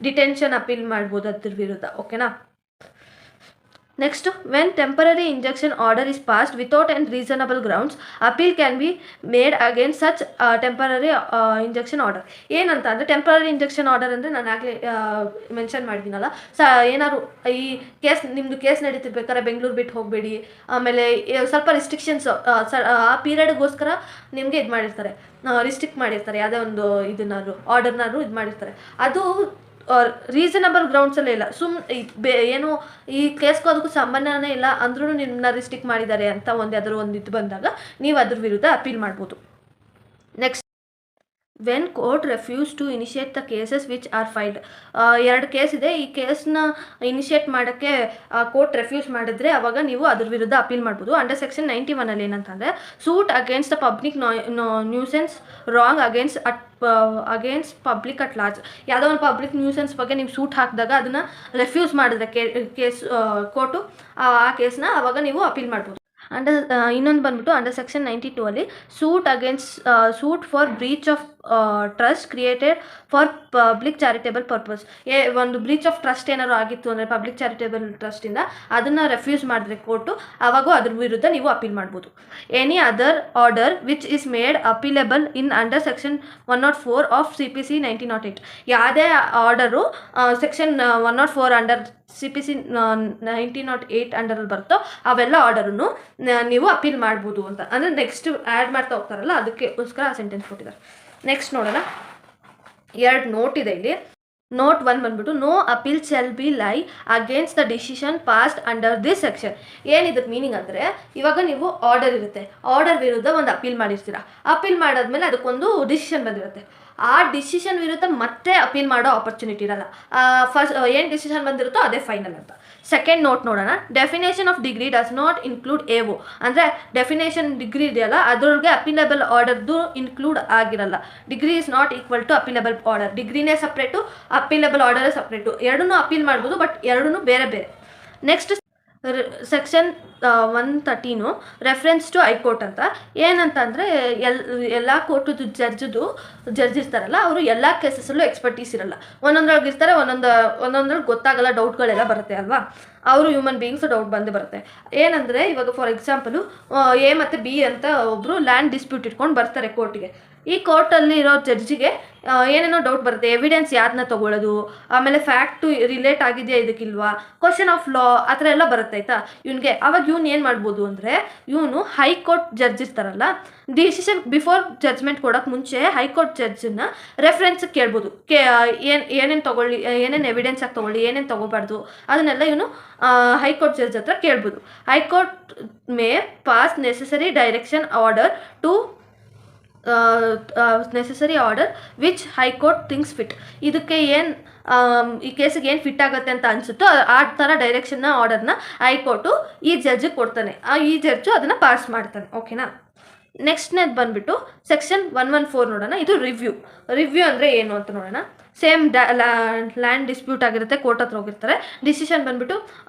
ಡಿಟೆನ್ಷನ್ ಅಪೀಲ್ ಮಾಡ್ಬೋದು ಅದ್ರ ವಿರುದ್ಧ. ಓಕೆನಾ. Next, when temporary injection order is passed without N reasonable grounds appeal can be made against such temporary injection order. ಏನಂತ ಅಂದರೆ ಟೆಂಪರರಿ ಇಂಜೆಕ್ಷನ್ ಆರ್ಡರ್ ಅಂದರೆ ನಾನು ಆಗಲೇ ಮೆನ್ಷನ್ ಮಾಡಿದ್ದೀನಲ್ಲ, ಏನಾದ್ರು ಈ ನಿಮ್ಮದು ಕೇಸ್ ನಡೀತಿರ್ಬೇಕಾದ್ರೆ ಬೆಂಗಳೂರು ಬಿಟ್ಟು ಹೋಗಬೇಡಿ, ಆಮೇಲೆ ಸ್ವಲ್ಪ ರಿಸ್ಟ್ರಿಕ್ಷನ್ಸ್ ಆ ಪೀರಿಯಡ್ಗೋಸ್ಕರ ನಿಮಗೆ ಇದು ಮಾಡಿರ್ತಾರೆ, ರಿಸ್ಟ್ರಿಕ್ಟ್ ಮಾಡಿರ್ತಾರೆ, ಯಾವುದೇ ಒಂದು ಇದನ್ನಾದ್ರು ಆರ್ಡರ್ನಾದ್ರು ಇದು ಮಾಡಿರ್ತಾರೆ. ಅದು ರೀಸನಬಲ್ ಗ್ರೌಂಡ್ಸಲ್ಲೇ ಇಲ್ಲ, ಏನು ಈ ಕೇಸ್ಗೂ ಅದಕ್ಕೂ ಸಂಬಂಧನೇ ಇಲ್ಲ ಅಂದ್ರೂ ನಿಮ್ಮನ್ನ ರಿಸ್ಟ್ರಿಕ್ಟ್ ಮಾಡಿದ್ದಾರೆ ಅಂತ ಯಾವ್ದಾದ್ರು ಒಂದು ಇದು ಬಂದಾಗ ನೀವು ಅದ್ರ ವಿರುದ್ಧ ಅಪೀಲ್ ಮಾಡ್ಬೋದು. Next, when court refuse to initiate the cases which are filed. 2 case ಇದೆ, ಈ ಕೇಸ್ನ ಇನಿಷಿಯೇಟ್ ಮಾಡೋಕ್ಕೆ ಕೋರ್ಟ್ ರೆಫ್ಯೂಸ್ ಮಾಡಿದ್ರೆ ಅವಾಗ ನೀವು ಅದ್ರ ವಿರುದ್ಧ ಅಪೀಲ್ ಮಾಡ್ಬೋದು. ಅಂಡರ್ ಸೆಕ್ಷನ್ 91 ಏನಂತಂದರೆ, suit against the public nuisance wrong against public at large. ಯಾವುದೋ ಒಂದು ಪಬ್ಲಿಕ್ ನ್ಯೂಸೆನ್ಸ್ ಬಗ್ಗೆ ನೀವು ಸೂಟ್ ಹಾಕಿದಾಗ ಅದನ್ನು ರೆಫ್ಯೂಸ್ ಮಾಡಿದ್ರೆ ಕೇಸ್ ಕೋರ್ಟು ಆ ಕೇಸ್ನ ಅವಾಗ ನೀವು ಅಪೀಲ್ ಮಾಡ್ಬೋದು. ಇನ್ನೊಂದು ಬಂದ್ಬಿಟ್ಟು under section 92 suit for breach of trust created for public charitable purpose. ಒಂದು ಬ್ರೀಚ್ ಆಫ್ ಟ್ರಸ್ಟ್ ಏನಾದ್ರು ಆಗಿತ್ತು ಅಂದರೆ ಪಬ್ಲಿಕ್ ಚಾರಿಟೇಬಲ್ ಟ್ರಸ್ಟಿಂದ ಅದನ್ನು ರೆಫ್ಯೂಸ್ ಮಾಡಿದ್ರೆ ಕೋರ್ಟು ಆವಾಗೂ ಅದ್ರ ವಿರುದ್ಧ ನೀವು ಅಪೀಲ್ ಮಾಡ್ಬೋದು. Any other order which is made appealable in under section 104 of CPC 1908. ಯಾವುದೇ ಆರ್ಡರು ಸೆಕ್ಷನ್ 104 ಅಂಡರ್ CPC 1908 ಅಂಡರಲ್ಲಿ ಬರುತ್ತೋ ಅವೆಲ್ಲ ಆರ್ಡರನ್ನು ನೀವು ಅಪೀಲ್ ಮಾಡ್ಬೋದು ಅಂತ. ಅಂದರೆ ನೆಕ್ಸ್ಟ್ ಆ್ಯಡ್ ಮಾಡ್ತಾ ಹೋಗ್ತಾರಲ್ಲ ಅದಕ್ಕೋಸ್ಕರ ಆ ಸೆಂಟೆನ್ಸ್ ಕೊಟ್ಟಿದ್ದಾರೆ. ನೆಕ್ಸ್ಟ್ ನೋಡೋಣ, 2 ನೋಟ್ ಇದೆ ಇಲ್ಲಿ. ನೋಟ್ 1 ಬಂದ್ಬಿಟ್ಟು, no appeal shall be lie against the decision passed under this section. ಏನಿದಕ್ಕೆ ಮೀನಿಂಗ್ ಅಂದರೆ, ಇವಾಗ ನೀವು ಆರ್ಡರ್ ಇರುತ್ತೆ, ಆರ್ಡರ್ ವಿರುದ್ಧ ಒಂದು ಅಪೀಲ್ ಮಾಡಿರ್ತೀರ, ಅಪೀಲ್ ಮಾಡಾದ್ಮೇಲೆ ಅದಕ್ಕೊಂದು ಡಿಸಿಷನ್ ಬಂದಿರುತ್ತೆ. ಆ ಡಿಸಿಷನ್ ವಿರುದ್ಧ ಮತ್ತೆ ಅಪೀಲ್ ಮಾಡೋ ಆಪರ್ಚುನಿಟಿ ಇರಲ್ಲ. ಫಸ್ಟ್ ಏನು ಡಿಸಿಷನ್ ಬಂದಿರುತ್ತೋ ಅದೇ ಫೈನಲ್ ಅಂತ. ಸೆಕೆಂಡ್ ನೋಟ್ ನೋಡೋಣ, definition of degree does not include AO. ಅಂದರೆ ಡೆಫಿನೇಷನ್ ಡಿಗ್ರಿ ಇದೆಯಲ್ಲ ಅದ್ರೊಳಗೆ ಅಪೀಲಬಲ್ ಆರ್ಡರ್ದು ಇನ್ಕ್ಲೂಡ್ ಆಗಿರಲ್ಲ. Degree is not equal to appealable order. ಡಿಗ್ರಿನೇ ಸಪ್ರೇಟು, ಅಪೀಲಬಲ್ ಆರ್ಡರೇ ಸಪ್ರೇಟು. ಎರಡನ್ನೂ ಅಪೀಲ್ ಮಾಡ್ಬೋದು, ಬಟ್ ಎರಡನ್ನೂ ಬೇರೆ ಬೇರೆ. Next section 113 reference to High Court ಅಂತ. ಏನಂತ ಅಂದರೆ ಎಲ್ಲ ಕೋರ್ಟದು ಜಡ್ಜ್ ಇರ್ತಾರಲ್ಲ ಅವರು ಎಲ್ಲ ಕೇಸಸ್ಸಲ್ಲೂ ಎಕ್ಸ್ಪರ್ಟೀಸ್ ಇರಲ್ಲ. ಒಂದೊಂದ್ರೊಳಗೆ ಇರ್ತಾರೆ, ಒಂದೊಂದ್ರೊಳಗೆ ಗೊತ್ತಾಗಲ್ಲ, ಡೌಟ್ಗಳೆಲ್ಲ ಬರುತ್ತೆ ಅಲ್ವಾ. ಅವರು ಹ್ಯೂಮನ್ ಬೀಯಿಂಗ್ಸು ಡೌಟ್ ಬಂದೇ ಬರುತ್ತೆ. ಏನಂದರೆ ಇವಾಗ ಫಾರ್ ಎಕ್ಸಾಂಪಲು A ಮತ್ತು B ಅಂತ ಒಬ್ಬರು ಲ್ಯಾಂಡ್ ಡಿಸ್ಪ್ಯೂಟ್ ಇಟ್ಕೊಂಡು ಬರ್ತಾರೆ ಕೋರ್ಟಿಗೆ. ಈ ಕೋರ್ಟಲ್ಲಿ ಇರೋ ಜಡ್ಜಿಗೆ ಏನೇನೋ ಡೌಟ್ ಬರುತ್ತೆ. ಎವಿಡೆನ್ಸ್ ಯಾರನ್ನ ತೊಗೊಳ್ಳೋದು, ಆಮೇಲೆ ಫ್ಯಾಕ್ಟು ರಿಲೇಟ್ ಆಗಿದೆಯಾ ಇದಕ್ಕಿಲ್ವಾ, ಕ್ವಶನ್ ಆಫ್ ಲಾ ಆ ಥರ ಎಲ್ಲ ಬರುತ್ತೆ ಆಯಿತಾ ಇವನಿಗೆ. ಆವಾಗ ಇವನು ಏನು ಮಾಡ್ಬೋದು ಅಂದರೆ, ಇವನು ಹೈಕೋರ್ಟ್ ಜಡ್ಜ್ ಇರ್ತಾರಲ್ಲ, ಡಿಸಿಷನ್ ಬಿಫೋರ್ ಜಡ್ಜ್ಮೆಂಟ್ ಕೊಡೋಕ್ಕೆ ಮುಂಚೆ ಹೈಕೋರ್ಟ್ ಜಡ್ಜನ್ನ ರೆಫರೆನ್ಸ್ ಕೇಳ್ಬೋದು. ಏನೇನು ತೊಗೊಳ್ಳಿ, ಏನೇನು ಎವಿಡೆನ್ಸ್ ಆಗಿ ತೊಗೊಳ್ಳಿ, ಏನೇನು ತೊಗೋಬಾರ್ದು ಅದನ್ನೆಲ್ಲ ಇವನು ಹೈಕೋರ್ಟ್ ಜಡ್ಜ್ ಹತ್ರ ಕೇಳ್ಬೋದು. High court may pass necessary direction order to necessary order which high court thinks fit. ಇದಕ್ಕೆ ಏನು ಈ ಕೇಸಿಗೆ ಏನು ಫಿಟ್ ಆಗುತ್ತೆ ಅಂತ ಅನಿಸುತ್ತೋ ಆ ಥರ ಡೈರೆಕ್ಷನ್ನ ಆರ್ಡರ್ನ ಹೈಕೋರ್ಟು ಈ ಜಡ್ಜಿಗೆ ಕೊಡ್ತಾನೆ. ಈ ಜಡ್ಜು ಅದನ್ನು ಪಾಸ್ ಮಾಡ್ತಾನೆ. ಓಕೆನಾ. ನೆಕ್ಸ್ಟ್ನೇದು ಬಂದುಬಿಟ್ಟು ಸೆಕ್ಷನ್ 114 ನೋಡೋಣ. ಇದು ರಿವ್ಯೂ ಅಂದರೆ ಏನು ಅಂತ ನೋಡೋಣ. ಸೇಮ್ ಲ್ಯಾಂಡ್ ಡಿಸ್ಪ್ಯೂಟ್ ಆಗಿರುತ್ತೆ, ಕೋರ್ಟ್ ಹತ್ರ ಹೋಗಿರ್ತಾರೆ, ಡಿಸಿಷನ್ ಬಂದುಬಿಟ್ಟು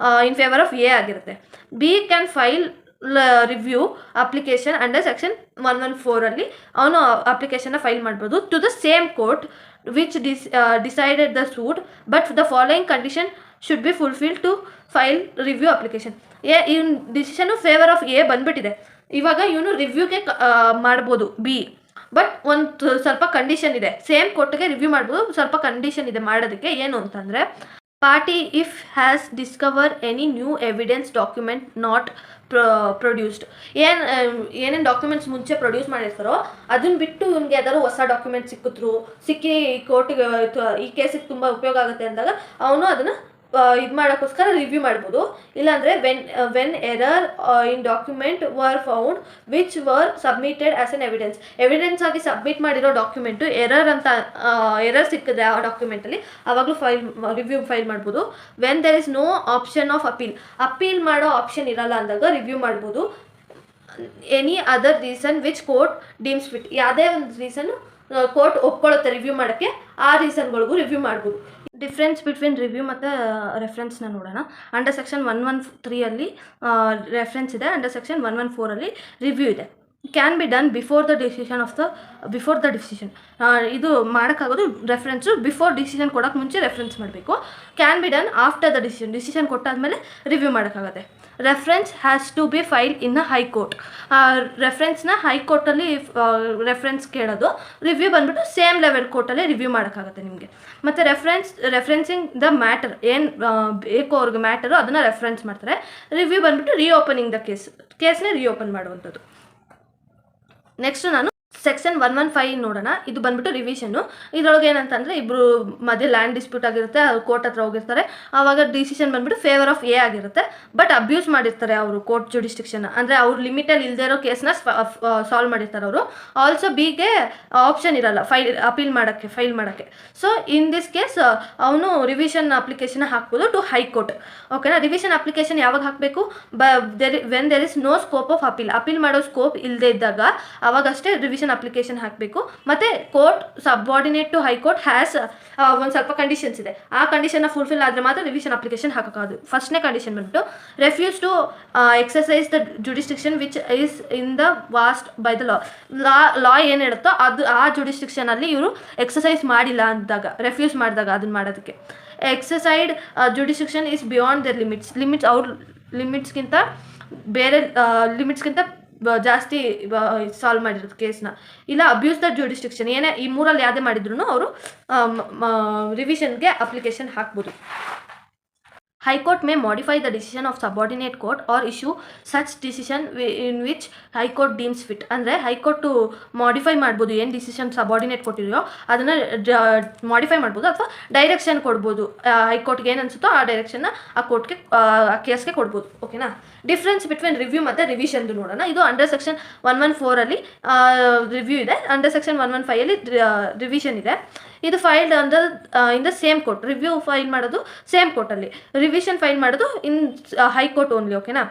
ಇನ್ ಫೇವರ್ ಆಫ್ A ಆಗಿರುತ್ತೆ. B can file review application under section 114 ಅವನು ಅಪ್ಲಿಕೇಶನ್ನ ಫೈಲ್ ಮಾಡ್ಬೋದು to the same court which decided the suit, but the following condition should be fulfil to file review application. ಇವನು decision favour of A ಬಂದುಬಿಟ್ಟಿದೆ, ಇವಾಗ ಇವನು ರಿವ್ಯೂಗೆ ಮಾಡ್ಬೋದು B, but ಒಂದು ಸ್ವಲ್ಪ ಕಂಡೀಷನ್ ಇದೆ. ಸೇಮ್ ಕೋರ್ಟ್ಗೆ ರಿವ್ಯೂ ಮಾಡ್ಬೋದು, ಸ್ವಲ್ಪ ಕಂಡೀಷನ್ ಇದೆ ಮಾಡೋದಕ್ಕೆ. ಏನು ಅಂತಂದರೆ, party if has Discover any new evidence document not produced. ಏನೇನು ಡಾಕ್ಯುಮೆಂಟ್ಸ್ ಮುಂಚೆ ಪ್ರೊಡ್ಯೂಸ್ ಮಾಡಿರ್ತಾರೋ ಅದನ್ನ ಬಿಟ್ಟು ಇವ್ನಿಗೆ ಯಾವ್ದಾದ್ರು ಹೊಸ ಡಾಕ್ಯುಮೆಂಟ್ ಸಿಕ್ಕಿ ಕೋರ್ಟಿಗೆ ಈ ಕೇಸಿಗೆ ತುಂಬ ಉಪಯೋಗ ಆಗುತ್ತೆ ಅಂದಾಗ ಅವನು ಅದನ್ನು ಇದು ಮಾಡೋಕ್ಕೋಸ್ಕರ ರಿವ್ಯೂ ಮಾಡ್ಬೋದು. ಇಲ್ಲಾಂದರೆ when error in document were found which were submitted as an evidence ಆಗಿ ಸಬ್ಮಿಟ್ ಮಾಡಿರೋ ಡಾಕ್ಯುಮೆಂಟು ಎರರ್ ಸಿಕ್ಕಿದ್ರೆ ಆ ಡಾಕ್ಯುಮೆಂಟಲ್ಲಿ ಆವಾಗಲೂ ರಿವ್ಯೂ ಫೈಲ್ ಮಾಡ್ಬೋದು. When there is no option of appeal ಮಾಡೋ ಆಪ್ಷನ್ ಇರಲ್ಲ ಅಂದಾಗ ರಿವ್ಯೂ ಮಾಡ್ಬೋದು. Any other reason which court deems fit. ಯಾವುದೇ ಒಂದು ರೀಸನ್ನು ಕೋರ್ಟ್ ಒಪ್ಕೊಳ್ಳುತ್ತೆ ರಿವ್ಯೂ ಮಾಡೋಕ್ಕೆ, ಆ ರೀಸನ್ಗಳಿಗೂ ರಿವ್ಯೂ ಮಾಡ್ಬೋದು. ಡಿಫ್ರೆನ್ಸ್ ಬಿಟ್ವೀನ್ ರಿವ್ಯೂ ಮತ್ತು ರೆಫರೆನ್ಸ್ನ ನೋಡೋಣ. ಅಂಡರ್ ಸೆಕ್ಷನ್ 113 ರೆಫರೆನ್ಸ್ ಇದೆ, ಅಂಡರ್ ಸೆಕ್ಷನ್ 114 ರಿವ್ಯೂ ಇದೆ. Can be done before the decision. ಇದು ಮಾಡೋಕ್ಕಾಗೋದು ರೆಫರೆನ್ಸು ಬಿಫೋರ್ ಡಿಸಿಷನ್ ಕೊಡೋಕ್ಕೆ ಮುಂಚೆ ರೆಫರೆನ್ಸ್ ಮಾಡಬೇಕು. Can be done after the decision ಕೊಟ್ಟಾದಮೇಲೆ ರಿವ್ಯೂ ಮಾಡೋಕ್ಕಾಗುತ್ತೆ. Reference has to be file in a High Court. ರೆಫರೆನ್ಸ್ನ ಹೈಕೋರ್ಟಲ್ಲಿ ರೆಫರೆನ್ಸ್ ಕೇಳೋದು, ರಿವ್ಯೂ ಬಂದುಬಿಟ್ಟು ಸೇಮ್ ಲೆವೆಲ್ ಕೋರ್ಟಲ್ಲಿ ರಿವ್ಯೂ ಮಾಡೋಕ್ಕಾಗುತ್ತೆ ನಿಮಗೆ. ಮತ್ತು ರೆಫರೆನ್ಸಿಂಗ್ ದ ಮ್ಯಾಟರ್, ಏನು ಬೇಕೋ ಅವ್ರಿಗೆ ಮ್ಯಾಟರು ಅದನ್ನು ರೆಫರೆನ್ಸ್ ಮಾಡ್ತಾರೆ. ರಿವ್ಯೂ ಬಂದುಬಿಟ್ಟು ರೀಓಪನಿಂಗ್ ದ ಕೇಸ್ನೇ ರೀಓಪನ್ ಮಾಡುವಂಥದ್ದು. ನೆಕ್ಸ್ಟ್ ನಾನು ಸೆಕ್ಷನ್ 115 ನೋಡೋಣ. ಇದು ಬಂದ್ಬಿಟ್ಟು ರಿವಿಷನ್ನು. ಇದರೊಳಗೆ ಏನಂತಂದರೆ ಇಬ್ಬರು ಮಧ್ಯೆ ಲ್ಯಾಂಡ್ ಡಿಸ್ಪ್ಯೂಟ್ ಆಗಿರುತ್ತೆ, ಅವ್ರು ಕೋರ್ಟ್ ಹತ್ರ ಹೋಗಿರ್ತಾರೆ. ಆವಾಗ ಡಿಸಿಷನ್ ಬಂದ್ಬಿಟ್ಟು ಫೇವರ್ ಆಫ್ ಎ ಆಗಿರುತ್ತೆ, ಬಟ್ ಅಬ್ಯೂಸ್ ಮಾಡಿರ್ತಾರೆ ಅವರು ಕೋರ್ಟ್ ಜುಡಿಸ್ಟಿಕ್ಷನ್. ಅಂದರೆ ಅವ್ರು ಲಿಮಿಟಲ್ಲಿ ಇಲ್ಲದೆ ಇರೋ ಕೇಸ್ನ ಸಾಲ್ವ್ ಮಾಡಿರ್ತಾರೆ ಅವರು. ಆಲ್ಸೋ ಬಿಗೆ ಆಪ್ಷನ್ ಇರಲ್ಲ ಫೈಲ್ ಮಾಡೋಕ್ಕೆ. ಸೊ ಇನ್ ದಿಸ್ ಕೇಸ್ ಅವನು ರಿವಿಷನ್ ಅಪ್ಲಿಕೇಶನ್ ಹಾಕ್ಬೋದು ಟು ಹೈಕೋರ್ಟ್. ಓಕೆನಾ. ರಿವಿಷನ್ ಅಪ್ಲಿಕೇಶನ್ ಯಾವಾಗ ಹಾಕಬೇಕು? When there is no scope of appeal ಮಾಡೋ ಸ್ಕೋಪ್ ಇಲ್ಲದೆ ಇದ್ದಾಗ ಅವಾಗಷ್ಟೇ ರಿವಿಷನ್ ಅಪ್ಲಿಕೇಶನ್ ಹಾಕಬೇಕು. ಮತ್ತು court subordinate to high court has ಒಂದು ಸ್ವಲ್ಪ ಕಂಡೀಷನ್ಸ್ ಇದೆ. ಆ ಕಂಡೀಷನ್ನ ಫುಲ್ಫಿಲ್ ಆದರೆ ಮಾತ್ರ ರಿವಿಷನ್ ಅಪ್ಲಿಕೇಶನ್ ಹಾಕೋಕ್ಕಾಗೋದು. ಫಸ್ಟ್ನೇ ಕಂಡೀಷನ್ ಬಂದ್ಬಿಟ್ಟು refuse to exercise the jurisdiction which is in the vested by the law ಏನು ಹೇಳುತ್ತೋ ಅದು ಆ ಜುಡಿಸ್ಟಿಕ್ಷನಲ್ಲಿ ಇವರು ಎಕ್ಸಸೈಸ್ ಮಾಡಿಲ್ಲ ಅಂದಾಗ, ರೆಫ್ಯೂಸ್ ಮಾಡಿದಾಗ ಅದನ್ನು ಮಾಡೋದಕ್ಕೆ. ಎಕ್ಸಸೈಡ್ ಜುಡಿಸ್ಟಿಕ್ಷನ್ ಈಸ್ ಬಿಯಾಂಡ್ ದರ್ ಲಿಮಿಟ್ಸ್ ಅವ್ರ ಲಿಮಿಟ್ಸ್ಗಿಂತ ಬೇರೆ ಲಿಮಿಟ್ಸ್ಗಿಂತ ಜಾಸ್ತಿ ಸಾಲ್ವ್ ಮಾಡಿರೋದು ಕೇಸ್ನ. ಇಲ್ಲ ಅಬ್ಯೂಸ್ ದ ಜುಡಿಸ್ಟಿಕ್ಷನ್, ಏನೇ ಈ ಮೂರಲ್ಲಿ ಯಾವುದೇ ಮಾಡಿದ್ರು ಅವರು ರಿವಿಷನ್ಗೆ ಅಪ್ಲಿಕೇಶನ್ ಹಾಕ್ಬೋದು. High Court may modify the decision of subordinate court or issue such decision in which High Court deems fit. ಅಂದರೆ ಹೈಕೋರ್ಟು ಮಾಡಿಫೈ ಮಾಡ್ಬೋದು, ಏನು ಡಿಸಿಷನ್ ಸಬಾರ್ಡಿನೇಟ್ ಕೊಟ್ಟಿದೆಯೋ ಅದನ್ನು ಮಾಡಿಫೈ ಮಾಡ್ಬೋದು ಅಥವಾ ಡೈರೆಕ್ಷನ್ ಕೊಡ್ಬೋದು. ಹೈಕೋರ್ಟ್ಗೆ ಏನು ಅನಿಸುತ್ತೋ ಆ ಡೈರೆಕ್ಷನ್ನ ಆ ಕೋರ್ಟ್ಗೆ ಆ ಕೇಸ್ಗೆ ಕೊಡ್ಬೋದು. ಓಕೆನಾ. ಡಿಫ್ರೆನ್ಸ್ ಬಿಟ್ವೀನ್ ರಿವ್ಯೂ ಮತ್ತು ರಿವಿಷನ್ದು ನೋಡೋಣ. ಇದು ಅಂಡರ್ ಸೆಕ್ಷನ್ 114 ರಿವ್ಯೂ ಇದೆ, ಅಂಡರ್ ಸೆಕ್ಷನ್ 115 ರಿವಿಷನ್ ಇದೆ. ಇದು filed under in the same court. Review file ಮಾಡೋದು ಸೇಮ್ ಕೋರ್ಟಲ್ಲಿ, ರಿವಿಷನ್ ಫೈಲ್ ಮಾಡೋದು ಇನ್ ಹೈಕೋರ್ಟ್ ಓನ್ಲಿ. ಓಕೆನಾ.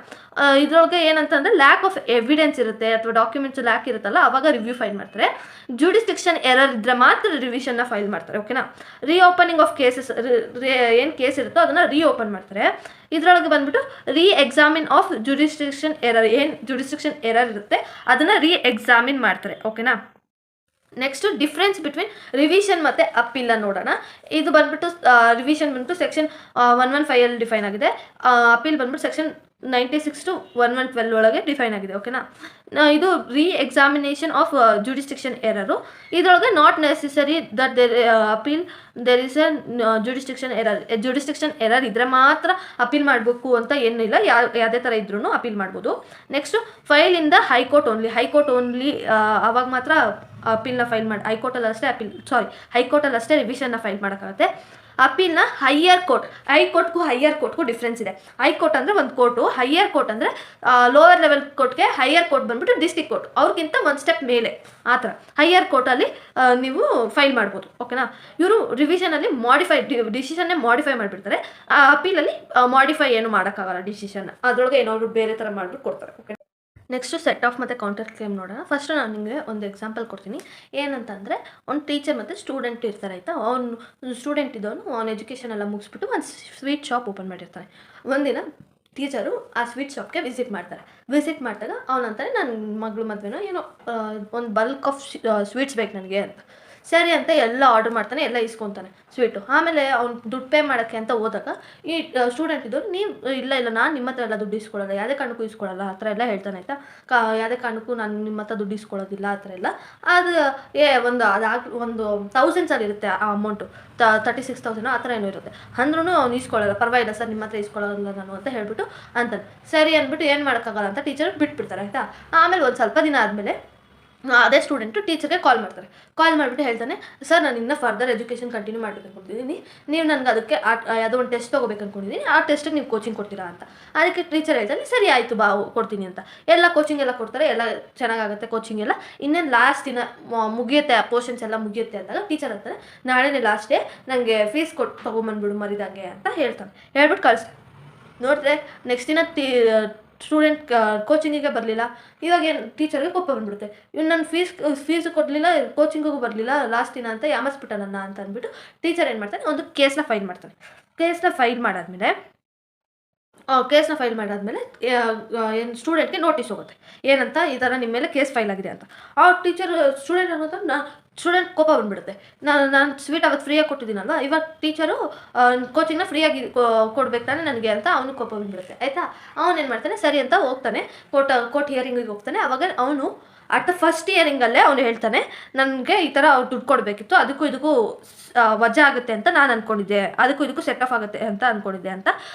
ಇದರೊಳಗೆ ಏನಂತಂದರೆ ಲ್ಯಾಕ್ ಆಫ್ ಎವಿಡೆನ್ಸ್ ಇರುತ್ತೆ ಅಥವಾ ಡಾಕ್ಯುಮೆಂಟ್ಸ್ ಲ್ಯಾಕ್ ಇರುತ್ತಲ್ಲ ಆವಾಗ ರಿವ್ಯೂ ಫೈಲ್ ಮಾಡ್ತಾರೆ. ಜುಡಿಸ್ಟಿಕ್ಷನ್ ಎರರ್ ಇದ್ದರೆ ಮಾತ್ರ ರಿವಿಷನ್ನ ಫೈಲ್ ಮಾಡ್ತಾರೆ. ಓಕೆನಾ. ರೀಓಪನಿಂಗ್ ಆಫ್ ಕೇಸಸ್, ಏನು ಕೇಸ್ ಇರುತ್ತೋ ಅದನ್ನು ರೀಓಪನ್ ಮಾಡ್ತಾರೆ. ಇದರೊಳಗೆ ಬಂದುಬಿಟ್ಟು ಎಕ್ಸಾಮಿನ್ ಆಫ್ ಜುಡಿಸ್ಟಿಕ್ಷನ್ ಎರರ್, ಏನು ಜುಡಿಸ್ಟಿಕ್ಷನ್ ಎರರ್ ಇರುತ್ತೆ ಅದನ್ನು ಎಕ್ಸಾಮಿನ್ ಮಾಡ್ತಾರೆ. ಓಕೆನಾ. ನೆಕ್ಸ್ಟು ಡಿಫ್ರೆನ್ಸ್ ಬಿಟ್ವೀನ್ ರಿವಿಷನ್ ಮತ್ತು ಅಪ್ಪೀಲ ನೋಡೋಣ. ಇದು ಬಂದ್ಬಿಟ್ಟು ರಿವಿಷನ್ ಬಂದ್ಬಿಟ್ಟು ಸೆಕ್ಷನ್ 115 ಡಿಫೈನ್ ಆಗಿದೆ. ಅಪೀಲ್ ಬಂದ್ಬಿಟ್ಟು ಸೆಕ್ಷನ್ 96 to 112 ಒಳಗೆ ಡಿಫೈನ್ ಆಗಿದೆ. ಓಕೆನಾ. ಇದು ಎಕ್ಸಾಮಿನೇಷನ್ ಆಫ್ ಜುಡಿಸ್ಟಿಕ್ಷನ್ ಎರರು. ಇದರೊಳಗೆ not necessary that appeal there is a jurisdiction error ಇದ್ದರೆ ಮಾತ್ರ ಅಪೀಲ್ ಮಾಡಬೇಕು ಅಂತ ಏನಿಲ್ಲ, ಯಾವುದೇ ಥರ ಇದ್ರೂ ಅಪೀಲ್ ಮಾಡ್ಬೋದು. Next file in the high court only ಆವಾಗ ಮಾತ್ರ ಅಪೀಲ್ನ ಫೈಲ್ ಮಾಡಿ, ಹೈಕೋರ್ಟಲ್ಲಿ ಅಷ್ಟೇ ರಿವಿಷನ್ನ ಫೈಲ್ ಮಾಡೋಕ್ಕಾಗುತ್ತೆ. ಅಪೀಲ್ನ ಹೈಯರ್ ಕೋರ್ಟ್ಗೂ ಡಿಫ್ರೆನ್ಸ್ ಇದೆ. ಹೈಕೋರ್ಟ್ ಅಂದರೆ ಒಂದು ಕೋರ್ಟು, ಹೈಯರ್ ಕೋರ್ಟ್ ಅಂದರೆ ಲೋವರ್ ಲೆವೆಲ್ ಕೋರ್ಟ್ಗೆ ಹೈಯರ್ ಕೋರ್ಟ್ ಬಂದ್ಬಿಟ್ಟು ಡಿಸ್ಟ್ರಿಕ್ಟ್ ಕೋರ್ಟ್, ಅವ್ರಿಗಿಂತ ಒಂದು ಸ್ಟೆಪ್ ಮೇಲೆ. ಆ ಥರ ಹೈಯರ್ ಕೋರ್ಟಲ್ಲಿ ನೀವು ಫೈಲ್ ಮಾಡ್ಬೋದು. ಓಕೆನಾ. ಇವರು ರಿವಿಷನಲ್ಲಿ ಡಿಸಿಷನ್ನೇ ಮಾಡಿಫೈ ಮಾಡಿಬಿಡ್ತಾರೆ. ಅಪೀಲಲ್ಲಿ ಮಾಡಿಫೈ ಏನು ಮಾಡೋಕ್ಕಾಗಲ್ಲ ಡಿಸಿಷನ್, ಅದರೊಳಗೆ ಏನಾದ್ರು ಬೇರೆ ಥರ ಮಾಡಿಬಿಟ್ಟು ಕೊಡ್ತಾರೆ. ಓಕೆ. ನೆಕ್ಸ್ಟು ಸೆಟ್ ಆಫ್ ಮತ್ತು ಕೌಂಟರ್ ಕ್ಲೇಮ್ ನೋಡೋಣ. ಫಸ್ಟು ನಾನು ನಿಮಗೆ ಒಂದು ಎಕ್ಸಾಂಪಲ್ ಕೊಡ್ತೀನಿ. ಏನಂತಂದರೆ ಒಂದು ಟೀಚರ್ ಮತ್ತು ಸ್ಟೂಡೆಂಟ್ ಇರ್ತಾರೆ ಆಯಿತಾ. ಅವ್ನು ಸ್ಟೂಡೆಂಟ್ ಇದ್ದವನು ಅವ್ನು ಎಜುಕೇಷನ್ ಎಲ್ಲ ಮುಗಿಸ್ಬಿಟ್ಟು ಒಂದು ಸ್ವೀಟ್ ಶಾಪ್ ಓಪನ್ ಮಾಡಿರ್ತಾನೆ. ಒಂದಿನ ಟೀಚರು ಆ ಸ್ವೀಟ್ ಶಾಪ್ಗೆ ವಿಸಿಟ್ ಮಾಡಿದಾಗ ಅವನಂತಾನೆ ನನ್ನ ಮಗಳು ಮದುವೆನೋ ಏನೋ ಒಂದು ಬಲ್ಕ್ ಆಫ್ ಸ್ವೀಟ್ಸ್ ಬೇಕು ನನಗೆ ಅಂತ. ಸರಿ ಅಂತ ಎಲ್ಲ ಆರ್ಡರ್ ಮಾಡ್ತಾನೆ, ಎಲ್ಲ ಇಸ್ಕೊತಾನೆ ಸ್ವೀಟು. ಆಮೇಲೆ ಅವ್ನು ದುಡ್ಡು ಪೇ ಮಾಡೋಕ್ಕೆ ಅಂತ ಹೋದಾಗ ಈ ಸ್ಟೂಡೆಂಟ್ ಇದ್ದವ್ರು ನೀವು ಇಲ್ಲ ನಾನು ನಿಮ್ಮ ಹತ್ರ ಎಲ್ಲ ದುಡ್ಡು ಇಸ್ಕೊಳ್ಳಲ್ಲ, ಯಾವುದೇ ಕಾರಣಕ್ಕೂ ಇಸ್ಕೊಳ್ಳಲ್ಲ ಆ ಥರ ಎಲ್ಲ ಹೇಳ್ತಾನೆ ಆಯಿತಾ. ಯಾವುದೇ ಕಾರಣಕ್ಕೂ ನಾನು ನಿಮ್ಮ ಹತ್ರ ದುಡ್ಡು ಇಸ್ಕೊಳ್ಳೋದಿಲ್ಲ ಆ ಥರ ಎಲ್ಲ. ಅದು ಒಂದು ಥೌಸಂಡ್ಸಲ್ಲಿ ಇರುತ್ತೆ ಆ ಅಮೌಂಟು, 36,000 ಆ ಥರ ಏನೋ ಇರುತ್ತೆ. ಅಂದ್ರೂ ಅವ್ನು ಇಸ್ಕೊಳ್ಳಲ್ಲ, ಪರವಾಗಿಲ್ಲ ಸರ್ ನಿಮ್ಮ ಹತ್ರ ಇಸ್ಕೊಳ್ಳೋಲ್ಲ ನಾನು ಅಂತ ಹೇಳ್ಬಿಟ್ಟು ಅಂತಾನೆ. ಸರಿ ಅಂದ್ಬಿಟ್ಟು ಏನು ಮಾಡೋಕ್ಕಾಗಲ್ಲ ಅಂತ ಟೀಚರ್ ಬಿಟ್ಬಿಡ್ತಾರೆ ಆಯಿತಾ. ಆಮೇಲೆ ಒಂದು ಸ್ವಲ್ಪ ದಿನ ಆದಮೇಲೆ ಅದೇ ಸ್ಟೂಡೆಂಟು ಟೀಚರ್ಗೆ ಕಾಲ್ ಮಾಡಿಬಿಟ್ಟು ಹೇಳ್ತಾನೆ, ಸರ್ ನಾನು ಇನ್ನೂ ಫರ್ದರ್ ಎಜುಕೇಷನ್ ಕಂಟಿನ್ಯೂ ಮಾಡಬೇಕು ಅಂದ್ಕೊಂಡಿದ್ದೀನಿ, ನೀವು ನನಗೆ ಅದಕ್ಕೆ ಯಾವುದೋ ಒಂದು ಟೆಸ್ಟ್ ತೊಗೋಬೇಕು ಅಂದ್ಕೊಂಡಿದ್ದೀನಿ, ಆ ಟೆಸ್ಟಿಗೆ ನೀವು ಕೋಚಿಂಗ್ ಕೊಡ್ತೀರಾ ಅಂತ. ಅದಕ್ಕೆ ಟೀಚರ್ ಹೇಳ್ತಾನೆ ಸರಿ ಆಯಿತು ಬಾ ಕೊಡ್ತೀನಿ ಅಂತ. ಎಲ್ಲ ಕೋಚಿಂಗ್ ಎಲ್ಲ ಕೊಡ್ತಾರೆ, ಎಲ್ಲ ಚೆನ್ನಾಗಾಗುತ್ತೆ ಕೋಚಿಂಗ್ ಎಲ್ಲ. ಇನ್ನೇನು ಲಾಸ್ಟ್ ದಿನ ಮುಗಿಯುತ್ತೆ, ಆ ಪೋರ್ಷನ್ಸ್ ಎಲ್ಲ ಮುಗಿಯುತ್ತೆ ಅಂದಾಗ ಟೀಚರ್ ಅಂತಾರೆ ನಾಳೆನೇ ಲಾಸ್ಟ್ ಡೇ, ನನಗೆ ಫೀಸ್ ತೊಗೊಂಬಂದ್ಬಿಡು ಮರಿದಂಗೆ ಅಂತ ಹೇಳ್ಬಿಟ್ಟು ಕಳಿಸ್ತಾರೆ. ನೋಡಿದ್ರೆ ನೆಕ್ಸ್ಟ್ ದಿನ ಸ್ಟೂಡೆಂಟ್ ಕೋಚಿಂಗಿಗೆ ಬರಲಿಲ್ಲ, ಇವಾಗ ಏನು ಟೀಚರ್ಗೆ ಕೋಪ ಬಂದ್ಬಿಡುತ್ತೆ. ಇವ್ನು ನನ್ನ ಫೀಸ್ ಕೊಡಲಿಲ್ಲ, ಕೋಚಿಂಗಿಗೂ ಬರಲಿಲ್ಲ, ಲಾಸ್ಟ್ ದಿನ ಅಂತ ಯಾಮಸ್ಬಿಟ್ಟ ನನ್ನ ಅಂತ ಅಂದ್ಬಿಟ್ಟು ಟೀಚರ್ ಏನು ಮಾಡ್ತಾನೆ, ಒಂದು ಕೇಸ್ನ ಫೈಲ್ ಮಾಡ್ತಾನೆ. ಕೇಸ್ನ ಫೈಲ್ ಮಾಡಾದ್ಮೇಲೆ ಏನು ಸ್ಟೂಡೆಂಟ್ಗೆ ನೋಟಿಸ್ ಹೋಗುತ್ತೆ, ಏನಂತ ಈ ಥರ ನಿಮ್ಮ ಮೇಲೆ ಕೇಸ್ ಫೈಲ್ ಆಗಿದೆ ಅಂತ. ಆ ಟೀಚರ್ ಸ್ಟೂಡೆಂಟ್ ಅನ್ನೋದು ಸ್ಟೂಡೆಂಟ್ ಕೋಪ ಬಂದುಬಿಡುತ್ತೆ. ನಾನು ಸ್ವೀಟ್ ಅವತ್ತು ಫ್ರೀಯಾಗಿ ಕೊಟ್ಟಿದ್ದೀನಲ್ವ, ಇವಾಗ ಟೀಚರು ಕೋಚಿಂಗ್ನ ಫ್ರೀಯಾಗಿ ಕೊಡ್ಬೇಕು ತಾನೆ ನನಗೆ ಅಂತ ಅವನು ಕೋಪ ಬಂದುಬಿಡುತ್ತೆ. ಆಯಿತಾ, ಅವನೇನು ಮಾಡ್ತಾನೆ, ಸರಿ ಅಂತ ಹೋಗ್ತಾನೆ ಕೋರ್ಟ್ ಹಿಯರಿಂಗಿಗೆ ಹೋಗ್ತಾನೆ. ಅವಾಗ ಅವನು ಅಟ್ ದ ಫಸ್ಟ್ ಹಿಯರಿಂಗಲ್ಲೇ ಅವನು ಹೇಳ್ತಾನೆ, ನನಗೆ ಈ ಥರ ಅವ್ರು ದುಡ್ಡು ಕೊಡಬೇಕಿತ್ತು, ಅದಕ್ಕೂ ಇದಕ್ಕೂ ವಜಾ ಆಗುತ್ತೆ ಅಂತ ನಾನು ಅಂದ್ಕೊಂಡಿದ್ದೆ, ಅದಕ್ಕೂ ಇದಕ್ಕೂ ಸೆಟ್ ಆಫ್ ಆಗುತ್ತೆ ಅಂತ ಅಂದ್ಕೊಂಡಿದ್ದೆ ಅಂತ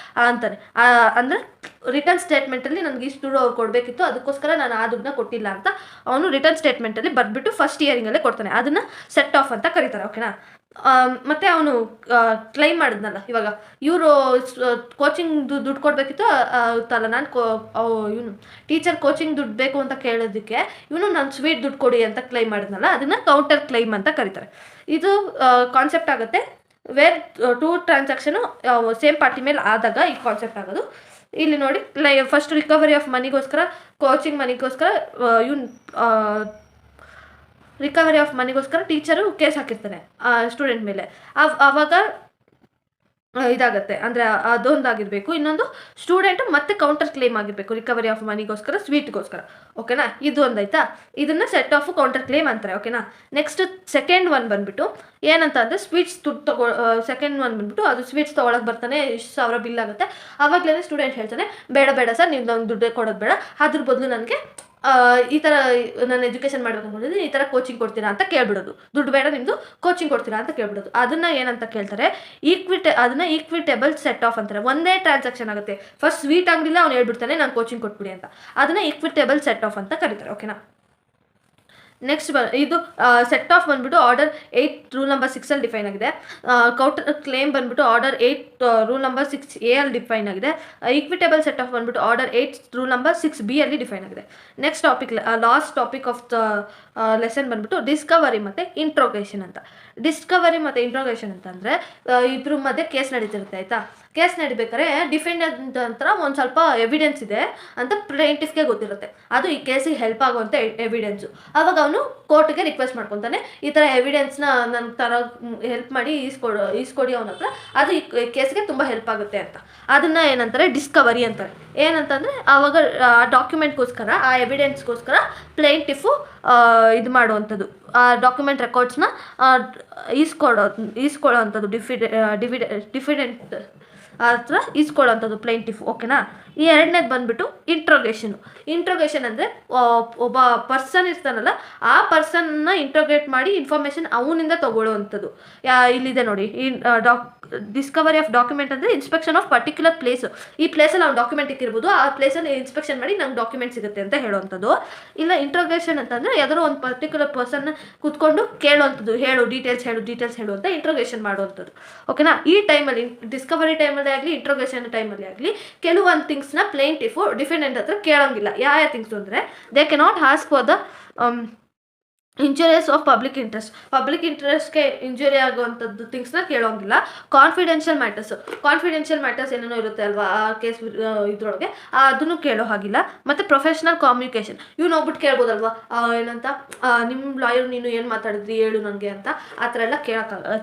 ಅಂತಾನೆ. ಅಂದರೆ ರಿಟರ್ನ್ ಸ್ಟೇಟ್ಮೆಂಟಲ್ಲಿ ನನಗೆ ಇಷ್ಟು ದುಡ್ಡು ಅವ್ರು ಕೊಡಬೇಕಿತ್ತು, ಅದಕ್ಕೋಸ್ಕರ ನಾನು ಆ ದುಡ್ಡನ್ನ ಕೊಟ್ಟಿಲ್ಲ ಅಂತ ಅವನು ರಿಟರ್ನ್ ಸ್ಟೇಟ್ಮೆಂಟಲ್ಲಿ ಬರೆದ್ಬಿಟ್ಟು ಫಸ್ಟ್ ಹಿಯರಿಂಗಲ್ಲೇ ಕೊಡ್ತಾನೆ. ಅದನ್ನು ಸೆಟ್ ಆಫ್ ಅಂತ ಕರೀತಾರೆ. ಓಕೆನಾ. ಮತ್ತು ಅವನು ಕ್ಲೈಮ್ ಮಾಡಿದ್ನಲ್ಲ, ಇವಾಗ ಇವರು ಕೋಚಿಂಗ್ ದುಡ್ಡು ಕೊಡಬೇಕಿತ್ತು ತಲ್ಲ, ನಾನು ಇವನು ಟೀಚರ್ ಕೋಚಿಂಗ್ ದುಡ್ಡು ಬೇಕು ಅಂತ ಕೇಳೋದಕ್ಕೆ ಇವನು ನಾನು ಸ್ವೀಟ್ ದುಡ್ಡು ಕೊಡಿ ಅಂತ ಕ್ಲೈಮ್ ಮಾಡಿದ್ನಲ್ಲ, ಅದನ್ನು ಕೌಂಟರ್ ಕ್ಲೈಮ್ ಅಂತ ಕರೀತಾರೆ. ಇದು ಕಾನ್ಸೆಪ್ಟ್ ಆಗುತ್ತೆ where two transaction same party ಮೇಲೆ ಆದಾಗ ಈ ಕಾನ್ಸೆಪ್ಟ್ ಆಗೋದು. ಇಲ್ಲಿ ನೋಡಿ, ಫಸ್ಟ್ ರಿಕವರಿ ಆಫ್ ಮನಿಗೋಸ್ಕರ, ಕೋಚಿಂಗ್ ಮನಿಗೋಸ್ಕರ ರಿಕವರಿ ಆಫ್ ಮನಿಗೋಸ್ಕರ ಟೀಚರು ಕೇಸ್ ಹಾಕಿರ್ತಾನೆ ಸ್ಟೂಡೆಂಟ್ ಮೇಲೆ. ಆವಾಗ ಇದಾಗುತ್ತೆ, ಅಂದರೆ ಅದೊಂದಾಗಿರಬೇಕು. ಇನ್ನೊಂದು ಸ್ಟೂಡೆಂಟು ಮತ್ತೆ ಕೌಂಟರ್ ಕ್ಲೇಮ್ ಆಗಿರಬೇಕು ರಿಕವರಿ ಆಫ್ ಮನಿಗೋಸ್ಕರ, ಸ್ವೀಟ್ಗೋಸ್ಕರ. ಓಕೆನಾ, ಇದು ಒಂದಾಯ್ತಾ. ಇದನ್ನು ಸೆಟ್ ಆಫ್ ಕೌಂಟರ್ ಕ್ಲೇಮ್ ಅಂತಾರೆ. ಓಕೆನಾ. ನೆಕ್ಸ್ಟ್ ಸೆಕೆಂಡ್ ಒನ್ ಬಂದುಬಿಟ್ಟು ಏನಂತ ಅಂದರೆ ಸ್ವೀಟ್ಸ್ ದುಡ್ಡು ಸೆಕೆಂಡ್ ಒನ್ ಬಂದುಬಿಟ್ಟು ಅದು ಸ್ವೀಟ್ಸ್ ತೊಗೊಳಕ್ಕೆ ಬರ್ತಾನೆ, ಇಷ್ಟು ಸಾವಿರ ಬಿಲ್ ಆಗುತ್ತೆ. ಆವಾಗಲೇ ಸ್ಟೂಡೆಂಟ್ ಹೇಳ್ತಾನೆ, ಬೇಡ ಸರ್, ನೀವು ನಂಗೆ ದುಡ್ಡು ಕೊಡೋದು ಬೇಡ, ಅದ್ರ ಬದಲು ನನಗೆ ಈ ಥರ ನಾನು ಎಜುಕೇಷನ್ ಮಾಡ್ಬೇಕು ಅಂದ್ಕೊಂಡಿದ್ದೀನಿ, ಈ ಥರ ಕೋಚಿಂಗ್ ಕೊಡ್ತೀರಾ ಅಂತ ಕೇಳ್ಬಿಡೋದು. ದುಡ್ಡು ಬೇಡ ನಿಮ್ಮದು, ಕೋಚಿಂಗ್ ಕೊಡ್ತೀರಾ ಅಂತ ಕೇಳ್ಬಿಡೋದು. ಅದನ್ನು ಏನಂತ ಕೇಳ್ತಾರೆ, ಅದನ್ನು ಈಕ್ವಿಟೇಬಲ್ ಸೆಟ್ ಆಫ್ ಅಂತಾರೆ. ಒಂದೇ ಟ್ರಾನ್ಸಾಕ್ಷನ್ ಆಗುತ್ತೆ. ಫಸ್ಟ್ ಸ್ವೀಟ್ ಆಗಲಿಲ್ಲ, ಅವ್ನು ಹೇಳ್ಬಿಡ್ತಾನೆ ನಾನು ಕೋಚಿಂಗ್ ಕೊಟ್ಬಿಡಿ ಅಂತ. ಅದನ್ನು ಈಕ್ವಿಟೇಬಲ್ ಸೆಟ್ ಆಫ್ ಅಂತ ಕರೀತಾರೆ. ಓಕೆನಾ. ನೆಕ್ಸ್ಟ್ ಇದು ಸೆಟ್ ಆಫ್ ಬಂದ್ಬಿಟ್ಟು ಆರ್ಡರ್ 8 ರೂಲ್ ನಂಬರ್ 6 ಅಲ್ಲಿ ಡಿಫೈನ್ ಆಗಿದೆ. ಕೌಂಟರ್ ಕ್ಲೇಮ್ ಬಂದ್ಬಿಟ್ಟು ಆರ್ಡರ್ 8 ರೂಲ್ ನಂಬರ್ 6A ಅಲ್ಲಿ ಡಿಫೈನ್ ಆಗಿದೆ. ಈಕ್ವಿಟೇಬಲ್ ಸೆಟ್ ಆಫ್ ಬಂದ್ಬಿಟ್ಟು ಆರ್ಡರ್ 8 ರೂಲ್ ನಂಬರ್ 6B ಅಲ್ಲಿ ಡಿಫೈನ್ ಆಗಿದೆ. Next topic, last topic of the lesson ಬಂದ್ಬಿಟ್ಟು ಡಿಸ್ಕವರಿ ಮತ್ತು ಇಂಟ್ರೋಗೇಷನ್ ಅಂತ. ಡಿಸ್ಕವರಿ ಮತ್ತು ಇಂಟ್ರೋಗೇಷನ್ ಅಂತಂದರೆ ಇದ್ರ ಮಧ್ಯೆ ಕೇಸ್ ನಡೀತಿರುತ್ತೆ. ಆಯಿತಾ, ಕೇಸ್ ನಡಿಬೇಕಾದ್ರೆ ಡಿಫೆಂಡೆಂಟ್ ಹತ್ರ ಒಂದು ಸ್ವಲ್ಪ ಎವಿಡೆನ್ಸ್ ಇದೆ ಅಂತ ಪ್ಲೇಂಟಿಫ್ಗೆ ಗೊತ್ತಿರುತ್ತೆ, ಅದು ಈ ಕೇಸಿಗೆ ಹೆಲ್ಪ್ ಆಗುವಂಥ ಎವಿಡೆನ್ಸು. ಆವಾಗ ಅವನು ಕೋರ್ಟ್ಗೆ ರಿಕ್ವೆಸ್ಟ್ ಮಾಡ್ಕೊತಾನೆ, ಈ ಥರ ಎವಿಡೆನ್ಸ್ನ ನನ್ನ ಥರ ಹೆಲ್ಪ್ ಮಾಡಿ ಈಸ್ಕೊಡಿ ಅವನ ಹತ್ರ, ಅದು ಈ ಕೇಸ್ಗೆ ತುಂಬ ಹೆಲ್ಪ್ ಆಗುತ್ತೆ ಅಂತ. ಅದನ್ನು ಏನಂತಾರೆ, ಡಿಸ್ಕವರಿ ಅಂತಾರೆ. ಏನಂತಂದರೆ ಆವಾಗ ಆ ಡಾಕ್ಯುಮೆಂಟ್ಗೋಸ್ಕರ, ಆ ಎವಿಡೆನ್ಸ್ಗೋಸ್ಕರ ಪ್ಲೇಂಟಿಫು ಇದು ಮಾಡುವಂಥದ್ದು, ಆ ಡಾಕ್ಯುಮೆಂಟ್ ರೆಕಾರ್ಡ್ಸ್ನ ಈಸ್ಕೊಳ್ಳೋ ಅಂಥದ್ದು ಡಿಫಿಡೆಂಟ್ ಹತ್ರ ಈಸ್ಕೊಳ್ಳೋಂಥದ್ದು ಪ್ಲೇಂಟಿಫ್. ಓಕೆನಾ. ಈ ಎರಡನೇದು ಬಂದುಬಿಟ್ಟು ಇಂಟ್ರೋಗೇಷನ್ ಅಂದರೆ ಒಬ್ಬ ಪರ್ಸನ್ ಇರ್ತಾನಲ್ಲ, ಆ ಪರ್ಸನ್ನ ಇಂಟ್ರೋಗೇಟ್ ಮಾಡಿ ಇನ್ಫಾರ್ಮೇಷನ್ ಅವನಿಂದ ತೊಗೊಳ್ಳೋವಂಥದ್ದು. ಇಲ್ಲಿದೆ ನೋಡಿ, ಡಿಸ್ಕವರಿ ಆಫ್ ಡಾಕ್ಯುಮೆಂಟ್ ಅಂದರೆ ಇನ್ಸ್ಪೆಕ್ಷನ್ ಆಫ್ ಪರ್ಟಿಕ್ಯುಲರ್ ಪ್ಲೇಸ್. ಈ ಪ್ಲೇಸಲ್ಲಿ ಅವ್ನು ಡಾಕ್ಯುಮೆಂಟ್ ಇಕ್ಕಿರ್ಬೋದು, ಆ ಪ್ಲೇಸಲ್ಲಿ ಇನ್ಸ್ಪೆಕ್ಷನ್ ಮಾಡಿ ನಂಗೆ ಡಾಕ್ಯುಮೆಂಟ್ ಸಿಗುತ್ತೆ ಅಂತ ಹೇಳುವಂಥದ್ದು. ಇಲ್ಲ ಇಂಟ್ರೋಗೇಷನ್ ಅಂತಂದರೆ ಯಾವ್ದಾದ್ರು ಒಂದು ಪರ್ಟಿಕ್ಯುಲರ್ ಪರ್ಸನ್ನ ಕೂತ್ಕೊಂಡು ಕೇಳುವಂಥದ್ದು, ಡೀಟೇಲ್ಸ್ ಹೇಳು ಅಂತ ಇಂಟ್ರೋಗೇಷನ್ ಮಾಡುವಂಥದ್ದು. ಓಕೆನಾ. ಈ ಟೈಮಲ್ಲಿ ಡಿಸ್ಕವರಿ ಟೈಮಲ್ಲಿ ಆಗಲಿ, ಇಂಟ್ರೋಗೇಷನ್ ಟೈಮಲ್ಲಿ ಆಗಲಿ, ಕೆಲವೊಂದು ಥಿಂಗ್ಸ್ನ ಪ್ಲೇಂಟಿಫು ಡಿಫೆಂಡೆಂಟ್ ಹತ್ರ ಕೇಳೋಂಗಿಲ್ಲ. ಯಾವ ಥಿಂಗ್ಸು ಅಂದರೆ they cannot ask for the injurious of public ಇಂಟ್ರೆಸ್ಟ್ಗೆ ಇಂಜುರಿ ಆಗುವಂಥದ್ದು ಥಿಂಗ್ಸ್ನ ಕೇಳೋಂಗಿಲ್ಲ. ಕಾನ್ಫಿಡೆನ್ಷಿಯಲ್ ಮ್ಯಾಟರ್ಸ್ ಏನೇನೋ ಇರುತ್ತೆ ಅಲ್ವಾ ಆ ಕೇಸ್ ಇದ್ರೊಳಗೆ, ಅದನ್ನು ಕೇಳೋ ಹಾಗಿಲ್ಲ. ಮತ್ತು ಪ್ರೊಫೆಷ್ನಲ್ ಕಮ್ಯುನಿಕೇಷನ್, ಇವ್ನು ಹೋಗ್ಬಿಟ್ಟು ಕೇಳ್ಬೋದಲ್ವಾ, ಏನಂತ ನಿಮ್ಮ ಲಾಯರ್ ನೀನು ಏನು ಮಾತಾಡಿದ್ರಿ ಹೇಳು ನನಗೆ ಅಂತ, ಆ ಥರ ಎಲ್ಲ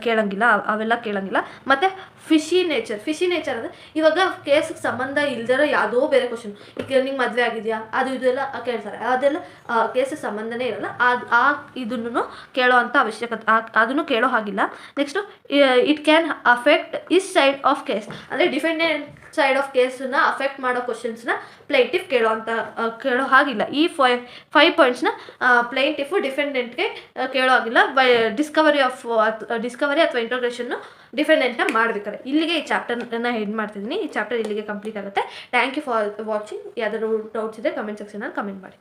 ಕೇಳೋಂಗಿಲ್ಲ, ಅವೆಲ್ಲ ಕೇಳೋಂಗಿಲ್ಲ. ಮತ್ತು ಫಿಶಿ ನೇಚರ್ ಅಂದರೆ ಇವಾಗ ಕೇಸಿಗೆ ಸಂಬಂಧ ಇಲ್ದಿರೋ ಯಾವುದೋ ಬೇರೆ ಕ್ವಶನ್, ಈಗ ನಿಂಗೆ ಮದುವೆ ಆಗಿದೆಯಾ ಅದು ಇದೆಲ್ಲ ಕೇಳ್ತಾರೆ, ಅದೆಲ್ಲ ಕೇಸಿಗೆ ಸಂಬಂಧನೇ ಇರೋಲ್ಲ. ಇದನ್ನು ಕೇಳೋ ಅಂಥ ಅವಶ್ಯಕತೆ, ಅದನ್ನು ಕೇಳೋ ಹಾಗಿಲ್ಲ. Next it can affect is side of case, ಅಂದರೆ ಡಿಫೆಂಡೆಂಟ್ ಸೈಡ್ ಆಫ್ ಕೇಸನ್ನ ಅಫೆಕ್ಟ್ ಮಾಡೋ ಕ್ವಶನ್ಸ್ನ ಪ್ಲೇಂಟಿಫ್ ಕೇಳೋ ಹಾಗಿಲ್ಲ. ಈ 5 ಪಾಯಿಂಟ್ಸ್ನ ಪ್ಲೇಂಟಿಫು ಡಿಫೆಂಡೆಂಟ್ಗೆ ಕೇಳೋ ಹಾಗಿಲ್ಲ. ಡಿಸ್ಕವರಿ ಅಥವಾ ಇಂಟ್ರೋಗೇಷನ್ನು ಡಿಫೆಂಡೆಂಟ್ನ ಮಾಡ್ಬೇಕಾರೆ. ಇಲ್ಲಿಗೆ ಈ ಚಾಪ್ಟರ್ನ ಹೆಡ್ ಮಾಡ್ತಿದ್ದೀನಿ. ಈ ಚಾಪ್ಟರ್ ಇಲ್ಲಿಗೆ ಕಂಪ್ಲೀಟ್ ಆಗುತ್ತೆ. Thank you for watching. ಯಾವ್ದಾದ್ರು ಡೌಟ್ಸ್ ಇದೆ ಕಮೆಂಟ್ ಸೆಕ್ಷನಲ್ಲಿ ಕಮೆಂಟ್ ಮಾಡಿ.